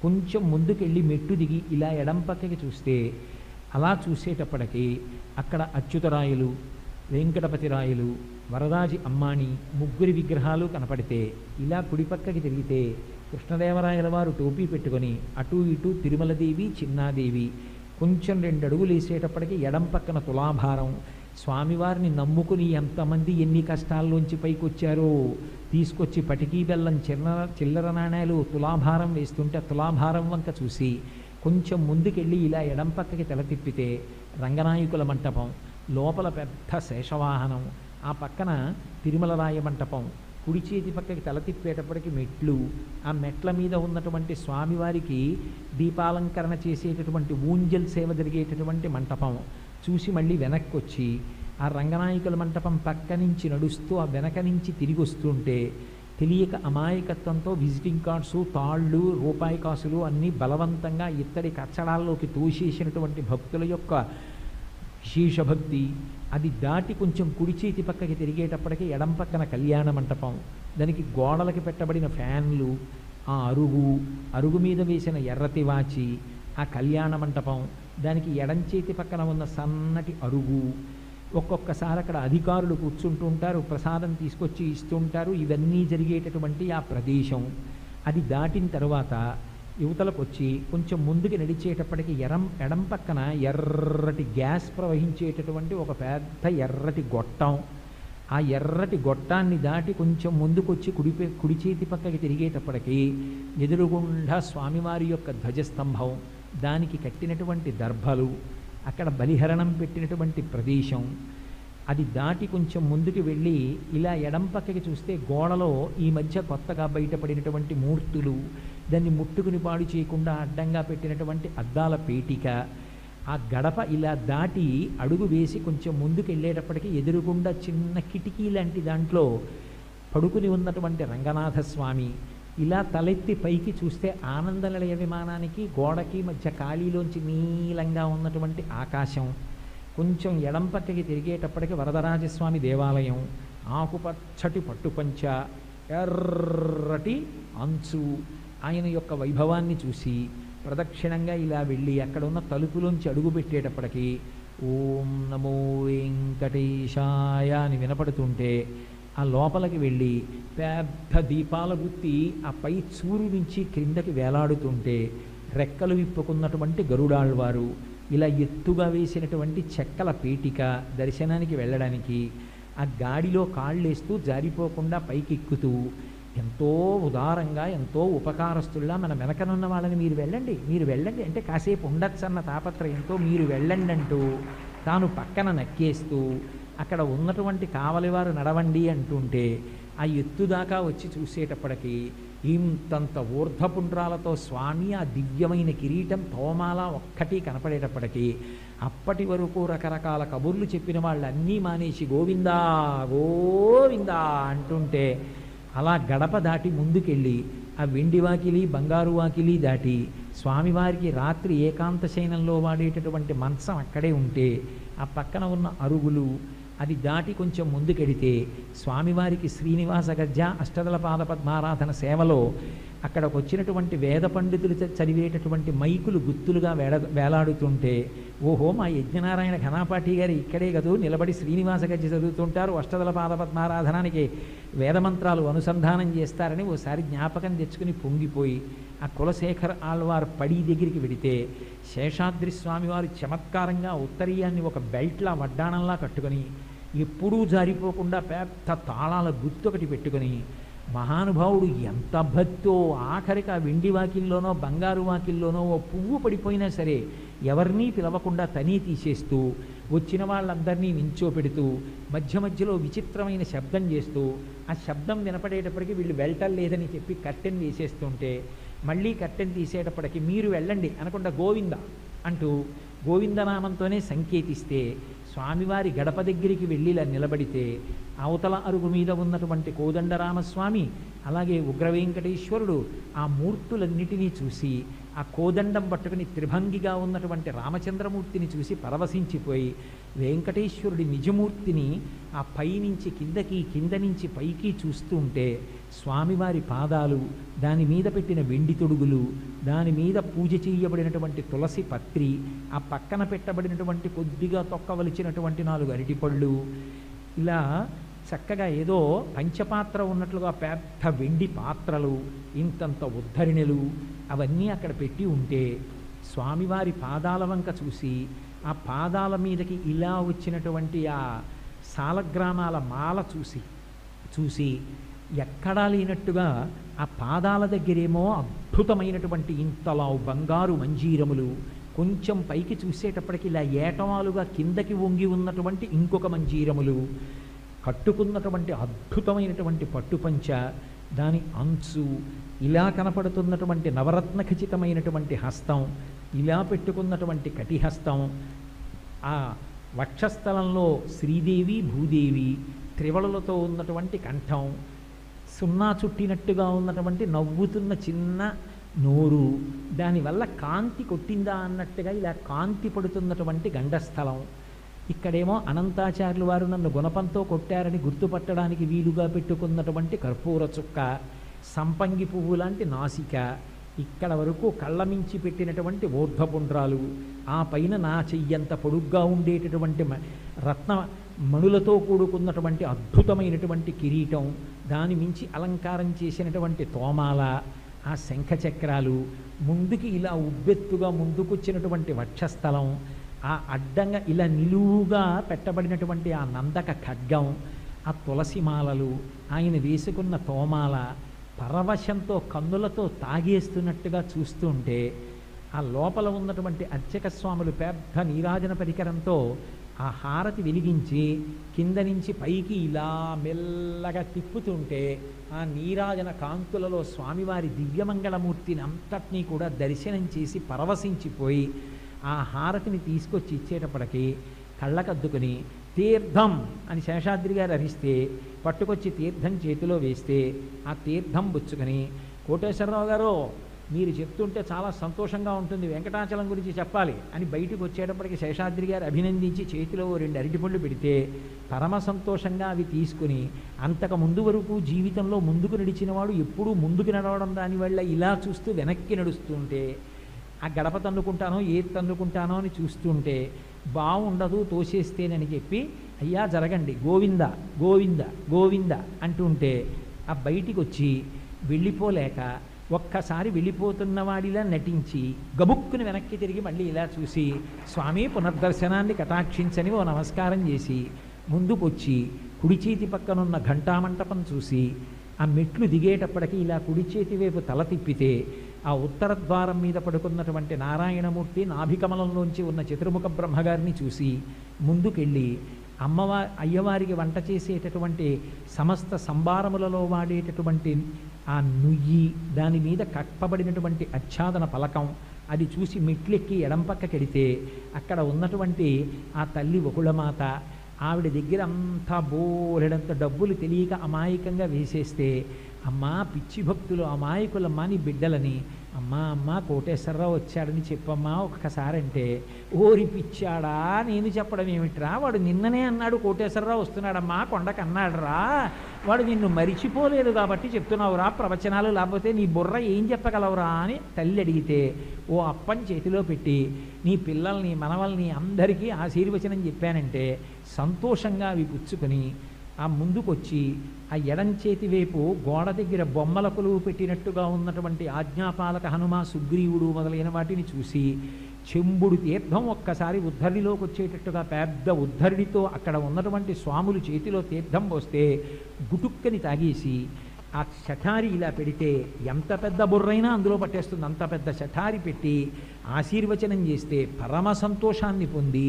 కొంచెం ముందుకెళ్ళి మెట్టు దిగి ఇలా ఎడం పక్కకి చూస్తే అలా చూసేటప్పటికీ అక్కడ అచ్యుతరాయలు, వెంకటపతిరాయలు, వరదాజి అమ్మాణి ముగ్గురి విగ్రహాలు కనపడితే ఇలా కుడిపక్కకి తిరిగితే కృష్ణదేవరాయల వారు టోపీ పెట్టుకొని అటు ఇటు తిరుమలదేవి, చిన్నాదేవి, కొంచెం 2 అడుగులు వేసేటప్పటికి ఎడం పక్కన తులాభారం, స్వామివారిని నమ్ముకుని ఎంతమంది ఎన్ని కష్టాల్లోంచి పైకి వచ్చారో తీసుకొచ్చి పటికీ బెల్లం చిల్లర నాణ్యాలు తులాభారం వేస్తుంటే తులాభారం వంక చూసి కొంచెం ముందుకెళ్ళి ఇలా ఎడం పక్కకి తల తిప్పితే రంగనాయకుల మంటపం, లోపల పెద్ద శేషవాహనం, ఆ పక్కన తిరుమలరాయ మంటపం, కుడి చేతి పక్కకి తల తిప్పేటప్పటికి మెట్లు, ఆ మెట్ల మీద ఉన్నటువంటి స్వామివారికి దీపాలంకరణ చేసేటటువంటి ఊంజల్ సేవ జరిగేటటువంటి మంటపం చూసి మళ్ళీ వెనక్కి వచ్చి ఆ రంగనాయకుల మంటపం పక్క నుంచి నడుస్తూ ఆ వెనక నుంచి తిరిగి వస్తుంటే తెలియక అమాయకత్వంతో విజిటింగ్ కార్డ్సు, తాళ్ళు, రూపాయి కాసులు అన్నీ బలవంతంగా ఇత్తడి కచ్చడాల్లోకి తోసేసినటువంటి భక్తుల యొక్క విశేష భక్తి. అది దాటి కొంచెం కుడి చేతి పక్కకి తిరిగేటప్పటికి ఎడం పక్కన కళ్యాణ మంటపం, దానికి గోడలకి పెట్టబడిన ఫ్యాన్లు, ఆ అరుగు మీద వేసిన ఎర్రటి వాచి, ఆ కళ్యాణ మంటపం, దానికి ఎడం చేతి పక్కన ఉన్న సన్నటి అరుగు, ఒక్కొక్కసారి అక్కడ అధికారులు కూర్చుంటూ ఉంటారు, ప్రసాదం తీసుకొచ్చి ఇస్తుంటారు, ఇవన్నీ జరిగేటటువంటి ఆ ప్రదేశం. అది దాటిన తర్వాత యువతలకు వచ్చి కొంచెం ముందుకు నడిచేటప్పటికి ఎడం పక్కన ఎర్రటి గ్యాస్ ప్రవహించేటటువంటి ఒక పెద్ద ఎర్రటి గొట్టం, ఆ ఎర్రటి గొట్టాన్ని దాటి కొంచెం ముందుకొచ్చి కుడి చేతి పక్కకి తిరిగేటప్పటికి ఎదురుగుండా స్వామివారి యొక్క ధ్వజస్తంభం, దానికి కట్టినటువంటి దర్భలు, అక్కడ బలిహరణం పెట్టినటువంటి ప్రదేశం, అది దాటి కొంచెం ముందుకు వెళ్ళి ఇలా ఎడం పక్కకి చూస్తే గోడలో ఈ మధ్య కొత్తగా బయటపడినటువంటి మూర్తులు, దాన్ని ముట్టుకుని పాడు చేయకుండా అడ్డంగా పెట్టినటువంటి అద్దాల పేటిక, ఆ గడప ఇలా దాటి అడుగు వేసి కొంచెం ముందుకు వెళ్ళేటప్పటికి ఎదురుగుండా చిన్న కిటికీ లాంటి దాంట్లో పడుకుని ఉన్నటువంటి రంగనాథస్వామి, ఇలా తలెత్తి పైకి చూస్తే ఆనంద నిలయ విమానానికి గోడకి మధ్య ఖాళీలోంచి నీలంగా ఉన్నటువంటి ఆకాశం, కొంచెం ఎడం పక్కకి తిరిగేటప్పటికి వరదరాజస్వామి దేవాలయం, ఆకుపచ్చటి పట్టుపంచ, ఎర్రటి అంచు, ఆయన యొక్క వైభవాన్ని చూసి ప్రదక్షిణంగా ఇలా వెళ్ళి అక్కడ ఉన్న తలుపులోంచి అడుగు పెట్టేటప్పటికి ఓం నమో వెంకటేశాయ అని వినపడుతుంటే ఆ లోపలికి వెళ్ళి పెద్ద దీపాల గుత్తి ఆ పై చూరు నుంచి క్రిందకి వేలాడుతుంటే రెక్కలు విప్పుకున్నటువంటి గరుడాళ్వారు, ఇలా ఎత్తుగా వేసినటువంటి చెక్కల పేటిక దర్శనానికి వెళ్ళడానికి ఆ గాడిలో కాళ్ళేస్తూ జారిపోకుండా పైకి ఎక్కుతూ ఎంతో ఉదారంగా ఎంతో ఉపకారస్తుల్లా మన వెనకనున్న వాళ్ళని మీరు వెళ్ళండి అంటే కాసేపు ఉండొచ్చన్న తాపత్రయంతో మీరు వెళ్ళండి అంటూ తాను పక్కన నక్కేస్తూ అక్కడ ఉన్నటువంటి కావలివారు నడవండి అంటుంటే ఆ ఎత్తుదాకా వచ్చి చూసేటప్పటికి ఇంతంత ఊర్ధ్వపుండ్రాలతో స్వామి ఆ దివ్యమైన కిరీటం తోమాల ఒక్కటి కనపడేటప్పటికీ అప్పటి వరకు రకరకాల కబుర్లు చెప్పిన వాళ్ళన్నీ మానేసి గోవిందా గోవిందా అంటుంటే అలా గడప దాటి ముందుకెళ్ళి ఆ వెండి వాకిలి బంగారు వాకిలి దాటి స్వామివారికి రాత్రి ఏకాంత శయనంలో వాడేటటువంటి మంచం అక్కడే ఉంటే ఆ పక్కన ఉన్న అరుగులు అది దాటి కొంచెం ముందుకెడితే స్వామివారికి శ్రీనివాస గజ్జ అష్టదళ పాద పద్మారాధన సేవలో అక్కడికి వచ్చినటువంటి వేద పండితులు చదివేటటువంటి మైకులు గుత్తులుగా వేలాడుతుంటే ఓహో మా యజ్ఞనారాయణ ఘనాపాఠి గారు ఇక్కడే కదూ నిలబడి శ్రీనివాస గజ్జ చదువుతుంటారు, అష్టదళ పాద పద్మారాధనానికి వేదమంత్రాలు అనుసంధానం చేస్తారని ఓసారి జ్ఞాపకం తెచ్చుకుని పొంగిపోయి ఆ కులశేఖర్ ఆళ్వార్ పడి దగ్గరికి వెడితే శేషాద్రి స్వామివారు చమత్కారంగా ఉత్తరీయాన్ని ఒక బెల్ట్లా వడ్డాణంలా కట్టుకొని ఎప్పుడూ జారిపోకుండా పెద్ద తాళాల గుత్తొకటి పెట్టుకొని మహానుభావుడు ఎంత భక్తో ఆఖరికి ఆ వెండి వాకిల్లోనో బంగారు వాకిల్లోనో ఓ పువ్వు పడిపోయినా సరే ఎవరినీ పిలవకుండా తనీ తీసేస్తూ వచ్చిన వాళ్ళందరినీ నించోపెడుతూ మధ్య మధ్యలో విచిత్రమైన శబ్దం చేస్తూ ఆ శబ్దం వినపడేటప్పటికి వీళ్ళు వెళ్ళటం లేదని చెప్పి కట్టెన్ వేసేస్తుంటే మళ్ళీ కట్టెన్ తీసేటప్పటికి మీరు వెళ్ళండి అనకుండా గోవింద అంటూ గోవిందనామంతోనే సంకేతిస్తే స్వామివారి గడప దగ్గరికి వెళ్ళి ఇలా నిలబడితే అవతల అరుగు మీద ఉన్నటువంటి కోదండరామస్వామి అలాగే ఉగ్రవెంకటేశ్వరుడు ఆ మూర్తులన్నిటినీ చూసి ఆ కోదండం పట్టుకుని త్రిభంగిగా ఉన్నటువంటి రామచంద్రమూర్తిని చూసి పరవశించిపోయి వెంకటేశ్వరుడి నిజమూర్తిని ఆ పైనుంచి కిందకి కింద నుంచి పైకి చూస్తూ ఉంటే స్వామివారి పాదాలు, దాని మీద పెట్టిన వెండి తొడుగులు, దాని మీద పూజ చేయబడినటువంటి తులసి పత్రి, ఆ పక్కన పెట్టబడినటువంటి కొద్దిగా తొక్కవలిచినటువంటి 4 అరటిపళ్ళు, ఇలా చక్కగా ఏదో పంచపాత్ర ఉన్నట్లుగా పెద్ద వెండి పాత్రలు, ఇంతంత ఉద్ధరిణులు అవన్నీ అక్కడ పెట్టి ఉంటే స్వామివారి పాదాల వంక చూసి ఆ పాదాల మీదకి ఇలా వచ్చినటువంటి ఆ సాలగ్రామాల మాల చూసి ఎక్కడా లేనట్టుగా ఆ పాదాల దగ్గరేమో అద్భుతమైనటువంటి ఇంతలావు బంగారు మంజీరములు, కొంచెం పైకి చూసేటప్పటికి ఇలా ఏటవాలుగా కిందకి వంగి ఉన్నటువంటి ఇంకొక మంజీరములు, కట్టుకున్నటువంటి అద్భుతమైనటువంటి పట్టుపంచ, దాని అంచు, ఇలా కనపడుతున్నటువంటి నవరత్న ఖచితమైనటువంటి హస్తం, ఇలా పెట్టుకున్నటువంటి కటిహస్తం, ఆ వక్షస్థలంలో శ్రీదేవి భూదేవి త్రివళలతో ఉన్నటువంటి కంఠం, సున్నా చుట్టినట్టుగా ఉన్నటువంటి నవ్వుతున్న చిన్న నోరు, దానివల్ల కాంతి కొట్టిందా అన్నట్టుగా ఇలా కాంతి పడుతున్నటువంటి గండస్థలం, ఇక్కడేమో అనంతాచార్యులు వారు నన్ను గుణపంతో కొట్టారని గుర్తుపట్టడానికి వీలుగా పెట్టుకున్నటువంటి కర్పూర చుక్క, సంపంగి పువ్వు లాంటి నాసిక, ఇక్కడ వరకు కళ్ళమించి పెట్టినటువంటి ఊర్ధ్వపుండ్రాలు, ఆ పైన నా చెయ్యంత పొడుగ్గా ఉండేటటువంటి రత్న మణులతో కూడుకున్నటువంటి అద్భుతమైనటువంటి కిరీటం, దాని మించి అలంకారం చేసినటువంటి తోమాల, ఆ శంఖచక్రాలు, ముందుకి ఇలా ఉబ్బెత్తుగా ముందుకొచ్చినటువంటి వక్షస్థలం, ఆ అడ్డంగా ఇలా నిలువుగా పెట్టబడినటువంటి ఆ నందక ఖడ్గం, ఆ తులసిమాలలు, ఆయన వేసుకున్న తోమాల, పరవశంతో కన్నులతో తాగేస్తున్నట్టుగా చూస్తుంటే ఆ లోపల ఉన్నటువంటి అర్చక స్వాములు పెద్ద నీరాజన పరికరంతో ఆ హారతి వెలిగించి కింద నుంచి పైకి ఇలా మెల్లగా తిప్పుతుంటే ఆ నీరాజన కాంతులలో స్వామివారి దివ్యమంగళమూర్తిని అంతటినీ కూడా దర్శనం చేసి పరవశించిపోయి ఆ హారతిని తీసుకొచ్చి ఇచ్చేటప్పటికి కళ్ళకద్దుకుని తీర్థం అని శేషాద్రి గారు అరిస్తే పట్టుకొచ్చి తీర్థం చేతిలో వేస్తే ఆ తీర్థం పుచ్చుకొని, కోటేశ్వరరావు గారు మీరు చెప్తుంటే చాలా సంతోషంగా ఉంటుంది, వెంకటాచలం గురించి చెప్పాలి అని బయటకు వచ్చేటప్పటికి శేషాద్రి గారు అభినందించి చేతిలో 2 అరటిపళ్ళు పెడితే పరమ సంతోషంగా అవి తీసుకుని, అంతకు ముందు వరకు జీవితంలో ముందుకు నడిచిన వాడు ఎప్పుడూ ముందుకు నడవడం దానివల్ల ఇలా చూస్తూ వెనక్కి నడుస్తుంటే, ఆ గడప తన్నుకుంటానో ఏది తన్నుకుంటానో అని చూస్తుంటే బాగుండదు తోసేస్తేనని చెప్పి, అయ్యా జరగండి గోవింద గోవింద గోవింద అంటుంటే ఆ బయటికి వచ్చి వెళ్ళిపోలేక ఒక్కసారి వెళ్ళిపోతున్న వాడిలా నటించి గబుక్కుని వెనక్కి తిరిగి మళ్ళీ ఇలా చూసి స్వామి పునర్దర్శనాన్ని కటాక్షించని ఓ నమస్కారం చేసి ముందుకు వచ్చి కుడి చేతి పక్కనున్న ఘంటామంటపం చూసి ఆ మెట్లు దిగేటప్పటికి ఇలా కుడి చేతి వైపు తల తిప్పితే ఆ ఉత్తర ద్వారం మీద పడుకున్నటువంటి నారాయణమూర్తి నాభికమలంలోంచి ఉన్న చతుర్ముఖ బ్రహ్మగారిని చూసి ముందుకెళ్ళి అయ్యవారికి వంట చేసేటటువంటి సమస్త సంభారములలో వాడేటటువంటి ఆ నుయ్యి, దాని మీద కప్పబడినటువంటి ఆచ్ఛాదన పలకం అది చూసి మెట్లెక్కి ఎడంపక్కకెడితే అక్కడ ఉన్నటువంటి ఆ తల్లి వకుళమాత ఆవిడ దగ్గర అంతా బోలెడంత డబ్బులు తెలియక అమాయకంగా వేసేస్తే, అమ్మా పిచ్చి భక్తులు అమాయకులమ్మా నీ బిడ్డలని, అమ్మా కోటేశ్వరరావు వచ్చాడని చెప్పమ్మా ఒక్కసారి అంటే, ఓరి పిచ్చాడా నేను చెప్పడం ఏమిట్రా, వాడు నిన్ననే అన్నాడు కోటేశ్వరరావు వస్తున్నాడమ్మా కొండకు అన్నాడురా, వాడు నిన్ను మరిచిపోలేదు కాబట్టి చెప్తున్నావురా ప్రవచనాలు, లేకపోతే నీ బుర్ర ఏం చెప్పగలవురా అని తల్లి అడిగితే ఓ అప్పని చేతిలో పెట్టి నీ పిల్లల్ని మనవల్ని అందరికీ ఆశీర్వచనం చెప్పానంటే సంతోషంగా అవి పుచ్చుకొని ఆ ముందుకొచ్చి ఆ ఎడంచేతి వైపు గోడ దగ్గర బొమ్మల కొలువు పెట్టినట్టుగా ఉన్నటువంటి ఆజ్ఞాపాలక హనుమ సుగ్రీవుడు మొదలైన వాటిని చూసి చెంబుడు తీర్థం ఒక్కసారి ఉద్ధరిలోకి వచ్చేటట్టుగా పెద్ద ఉద్ధరిడితో అక్కడ ఉన్నటువంటి స్వాములు చేతిలో తీర్థం పోస్తే గుటుక్కని తాగేసి ఆ శఠారి ఇలా పెడితే ఎంత పెద్ద బుర్రైనా అందులో పట్టేస్తుంది, అంత పెద్ద శఠారి పెట్టి ఆశీర్వచనం చేస్తే పరమ సంతోషాన్ని పొంది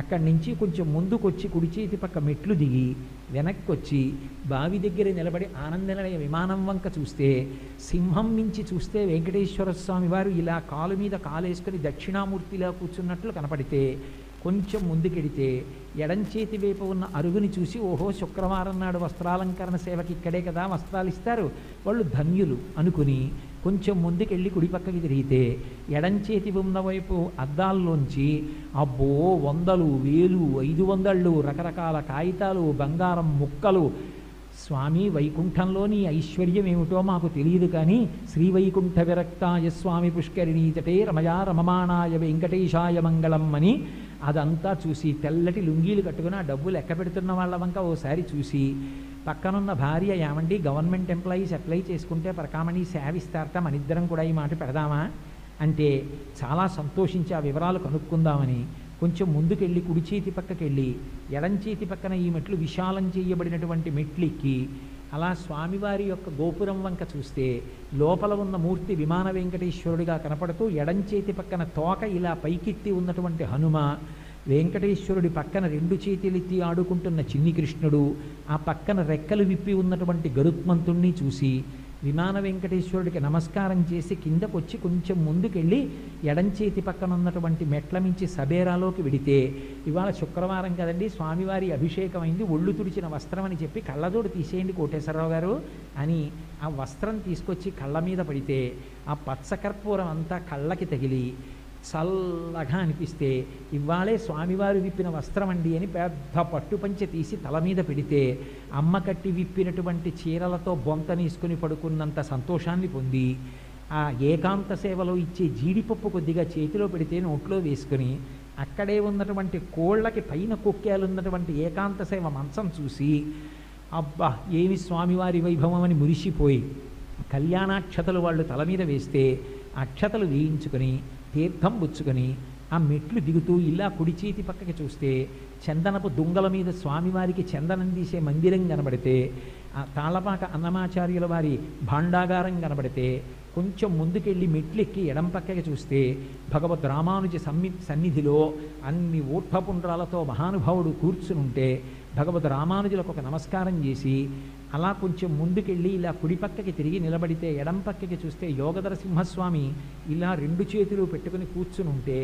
అక్కడి నుంచి కొంచెం ముందుకొచ్చి కుడి చేతి పక్క మెట్లు దిగి వెనక్కి వచ్చి బావి దగ్గర నిలబడి ఆనందనిలయ విమానం వంక చూస్తే సింహం మించి చూస్తే వెంకటేశ్వర స్వామి వారు ఇలా కాలు మీద కాలేసుకొని దక్షిణామూర్తిలా కూర్చున్నట్లు కనపడితే కొంచెం ముందుకెడితే ఎడంచేతి వైపు ఉన్న అరుగుని చూసి ఓహో శుక్రవారం నాడు వస్త్రాలంకరణ సేవకి ఇక్కడే కదా వస్త్రాలు ఇస్తారు, వాళ్ళు ధన్యులు అనుకుని కొంచెం ముందుకెళ్ళి కుడి పక్కకి తిరిగితే ఎడంచేతి ఉన్న వైపు అద్దాల్లోంచి అబ్బో 100, 1000, 500 రకరకాల కాగితాలు, బంగారం ముక్కలు, స్వామి వైకుంఠంలోని ఐశ్వర్యం ఏమిటో మాకు తెలియదు కానీ శ్రీవైకుంఠ విరక్తాయ స్వామి పుష్కరిణీ తటే రమయా రమమాణాయ వెంకటేశాయ మంగళం అని అదంతా చూసి తెల్లటి లుంగీలు కట్టుకుని ఆ డబ్బులు లెక్క పెడుతున్న వాళ్ళ వంక ఓసారి చూసి పక్కనున్న భార్య ఏమండి గవర్నమెంట్ ఎంప్లాయీస్ అప్లై చేసుకుంటే పరకామణి సేవిస్తారట, మనిద్దరం కూడా ఈ మాట పెడదామా అంటే చాలా సంతోషించి ఆ వివరాలు కనుక్కుందామని కొంచెం ముందుకెళ్ళి కుడి చేతి పక్కకెళ్ళి ఎడంచేతి పక్కన ఈ మెట్లు విశాలం చేయబడినటువంటి మెట్లెక్కి అలా స్వామివారి యొక్క గోపురం వంక చూస్తే లోపల ఉన్న మూర్తి విమాన వెంకటేశ్వరుడిగా కనపడుతూ ఎడంచేతి పక్కన తోక ఇలా పైకెత్తి ఉన్నటువంటి హనుమ, వెంకటేశ్వరుడి పక్కన 2 చేతులెత్తి ఆడుకుంటున్న చిన్ని కృష్ణుడు, ఆ పక్కన రెక్కలు విప్పి ఉన్నటువంటి గరుత్మంతుణ్ణి చూసి విమాన వెంకటేశ్వరుడికి నమస్కారం చేసి కిందకొచ్చి కొంచెం ముందుకెళ్ళి ఎడంచేతి పక్కన ఉన్నటువంటి మెట్ల మించి సబేరాలోకి వెడితే ఇవాళ శుక్రవారం కదండి స్వామివారి అభిషేకం అయింది, ఒళ్ళు తుడిచిన వస్త్రం అని చెప్పి కళ్ళజోడు తీసేయండి కోటేశ్వరరావు గారు అని ఆ వస్త్రం తీసుకొచ్చి కళ్ళ మీద పడితే ఆ పచ్చకర్పూరం అంతా కళ్ళకి తగిలి చల్లగా అనిపిస్తే ఇవాళే స్వామివారు విప్పిన వస్త్రం అండి అని పెద్ద పట్టుపంచె తీసి తల మీద పెడితే అమ్మ కట్టి విప్పినటువంటి చీరలతో బొంతనీసుకుని పడుకున్నంత సంతోషాన్ని పొంది ఆ ఏకాంత సేవలో ఇచ్చే జీడిపప్పు కొద్దిగా చేతిలో పెడితే నోట్లో వేసుకుని అక్కడే ఉన్నటువంటి కోళ్ళకి పైన కొక్కేలున్నటువంటి ఏకాంత సేవ మంచం చూసి అబ్బా ఏమి స్వామివారి వైభవం అని మురిసిపోయి కళ్యాణాక్షతలు వాళ్ళు తల మీద వేస్తే అక్షతలు వేయించుకొని తీర్థం పుచ్చుకొని ఆ మెట్లు దిగుతూ ఇలా కుడి చేతి పక్కకి చూస్తే చందనపు దుంగల మీద స్వామివారికి చందనం తీసే మందిరం కనబడితే, ఆ తాళపాక అన్నమాచార్యుల వారి భాండాగారం కనబడితే, కొంచెం ముందుకెళ్ళి మెట్లెక్కి ఎడం పక్కకి చూస్తే భగవద్ రామానుజ సన్నిధిలో అన్ని ఊర్ధ్వపుండ్రాలతో మహానుభావుడు కూర్చునుంటే భగవద్ రామానుజులకు ఒక నమస్కారం చేసి అలా కొంచెం ముందుకెళ్ళి ఇలా కుడి పక్కకి తిరిగి నిలబడితే ఎడం పక్కకి చూస్తే యోగధర సింహస్వామి ఇలా రెండు చేతులు పెట్టుకుని కూర్చునుంటే,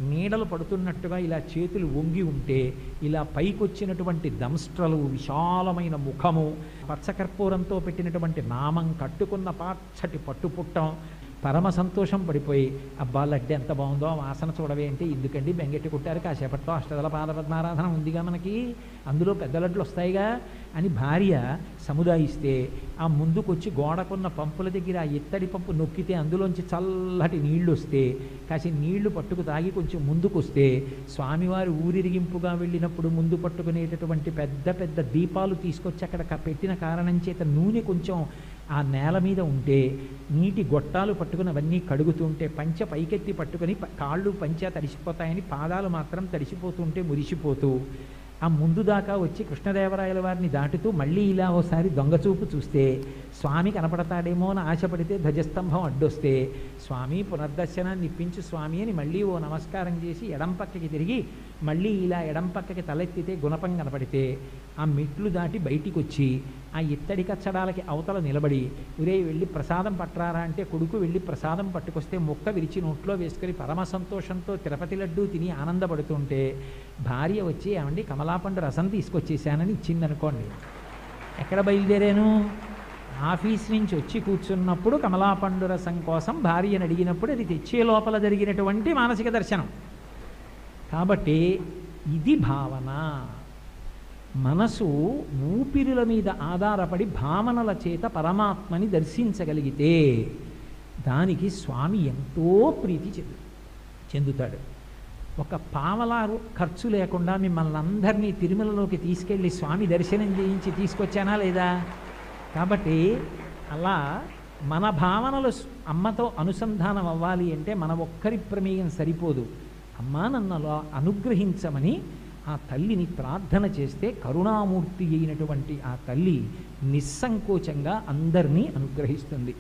నీడలు పడుతున్నట్టుగా ఇలా చేతులు వంగి ఉంటే, ఇలా పైకొచ్చినటువంటి దంస్ట్రలు, విశాలమైన ముఖము, పచ్చకర్పూరంతో పెట్టినటువంటి నామం, కట్టుకున్న పచ్చటి పట్టుపుట్టం, పరమ సంతోషం పడిపోయి, అబ్బా లడ్డు ఎంత బాగుందో వాసన చూడవే అంటే, ఎందుకండి బెంగెట్టి కుట్టారు, కాసేపట్లో అష్టదళ పాదపద్మారాధన ఉందిగా మనకి, అందులో పెద్ద లడ్లు వస్తాయిగా అని భార్య సముదాయిస్తే, ఆ ముందుకొచ్చి గోడకున్న పంపుల దగ్గర ఆ ఇత్తడి పంపు నొక్కితే అందులోంచి చల్లటి నీళ్లు వస్తే కాసి నీళ్లు పట్టుకు తాగి కొంచెం ముందుకొస్తే స్వామివారు ఊరిరిగింపుగా వెళ్ళినప్పుడు ముందు పట్టుకునేటటువంటి పెద్ద పెద్ద దీపాలు తీసుకొచ్చి అక్కడ పెట్టిన కారణం చేత నూనె కొంచెం ఆ నేల మీద ఉంటే, నీటి గొట్టాలు పట్టుకుని అవన్నీ కడుగుతుంటే, పంచ పైకెత్తి పట్టుకొని కాళ్ళు పంచ తడిసిపోతాయని పాదాలు మాత్రం తడిసిపోతుంటే మురిసిపోతూ, ఆ ముందు దాకా వచ్చి కృష్ణదేవరాయల వారిని దాటుతూ మళ్ళీ ఇలా ఓసారి దొంగచూపు చూస్తే స్వామి కనపడతాడేమో అని ఆశపడితే ధ్వజస్తంభం అడ్డొస్తే, స్వామి పునర్దర్శనాన్ని ఇప్పించు స్వామి అని మళ్ళీ ఓ నమస్కారం చేసి ఎడం పక్కకి తిరిగి మళ్ళీ ఇలా ఎడం పక్కకి తలెత్తితే గుణపం కనపడితే, ఆ మెట్లు దాటి బయటికి వచ్చి ఆ ఇత్తడి కచ్చడాలకి అవతల నిలబడి, ఒరే వెళ్ళి ప్రసాదం పట్టరారా అంటే కొడుకు వెళ్ళి ప్రసాదం పట్టుకొస్తే మొక్క విరిచి నోట్లో వేసుకొని పరమ సంతోషంతో తిరుపతి లడ్డు తిని ఆనందపడుతుంటే, భార్య వచ్చి ఏమండి కమలాపండు రసం తీసుకొచ్చేసానని ఇచ్చిందనుకోండి. ఎక్కడ బయలుదేరాను? ఆఫీస్ నుంచి వచ్చి కూర్చున్నప్పుడు కమలాపండు రసం కోసం భార్యను అడిగినప్పుడు అది తెచ్చే లోపల జరిగినటువంటి మానసిక దర్శనం. కాబట్టి ఇది భావన. మనసు ఊపిరుల మీద ఆధారపడి భావనల చేత పరమాత్మని దర్శించగలిగితే దానికి స్వామి ఎంతో ప్రీతి చెందుతాడు. ఒక పావలారు ఖర్చు లేకుండా మిమ్మల్ని అందరినీ తిరుమలలోకి తీసుకెళ్ళి స్వామి దర్శనం చేయించి తీసుకొచ్చానా లేదా? కాబట్టి అలా మన భావనలు అమ్మతో అనుసంధానం అవ్వాలి అంటే మన ఒక్కరి ప్రమేయం సరిపోదు. అమ్మా నన్నలా అనుగ్రహించమని ఆ తల్లిని ప్రార్థన చేస్తే కరుణామూర్తి అయినటువంటి ఆ తల్లి నిస్సంకోచంగా అందరినీ అనుగ్రహిస్తుంది.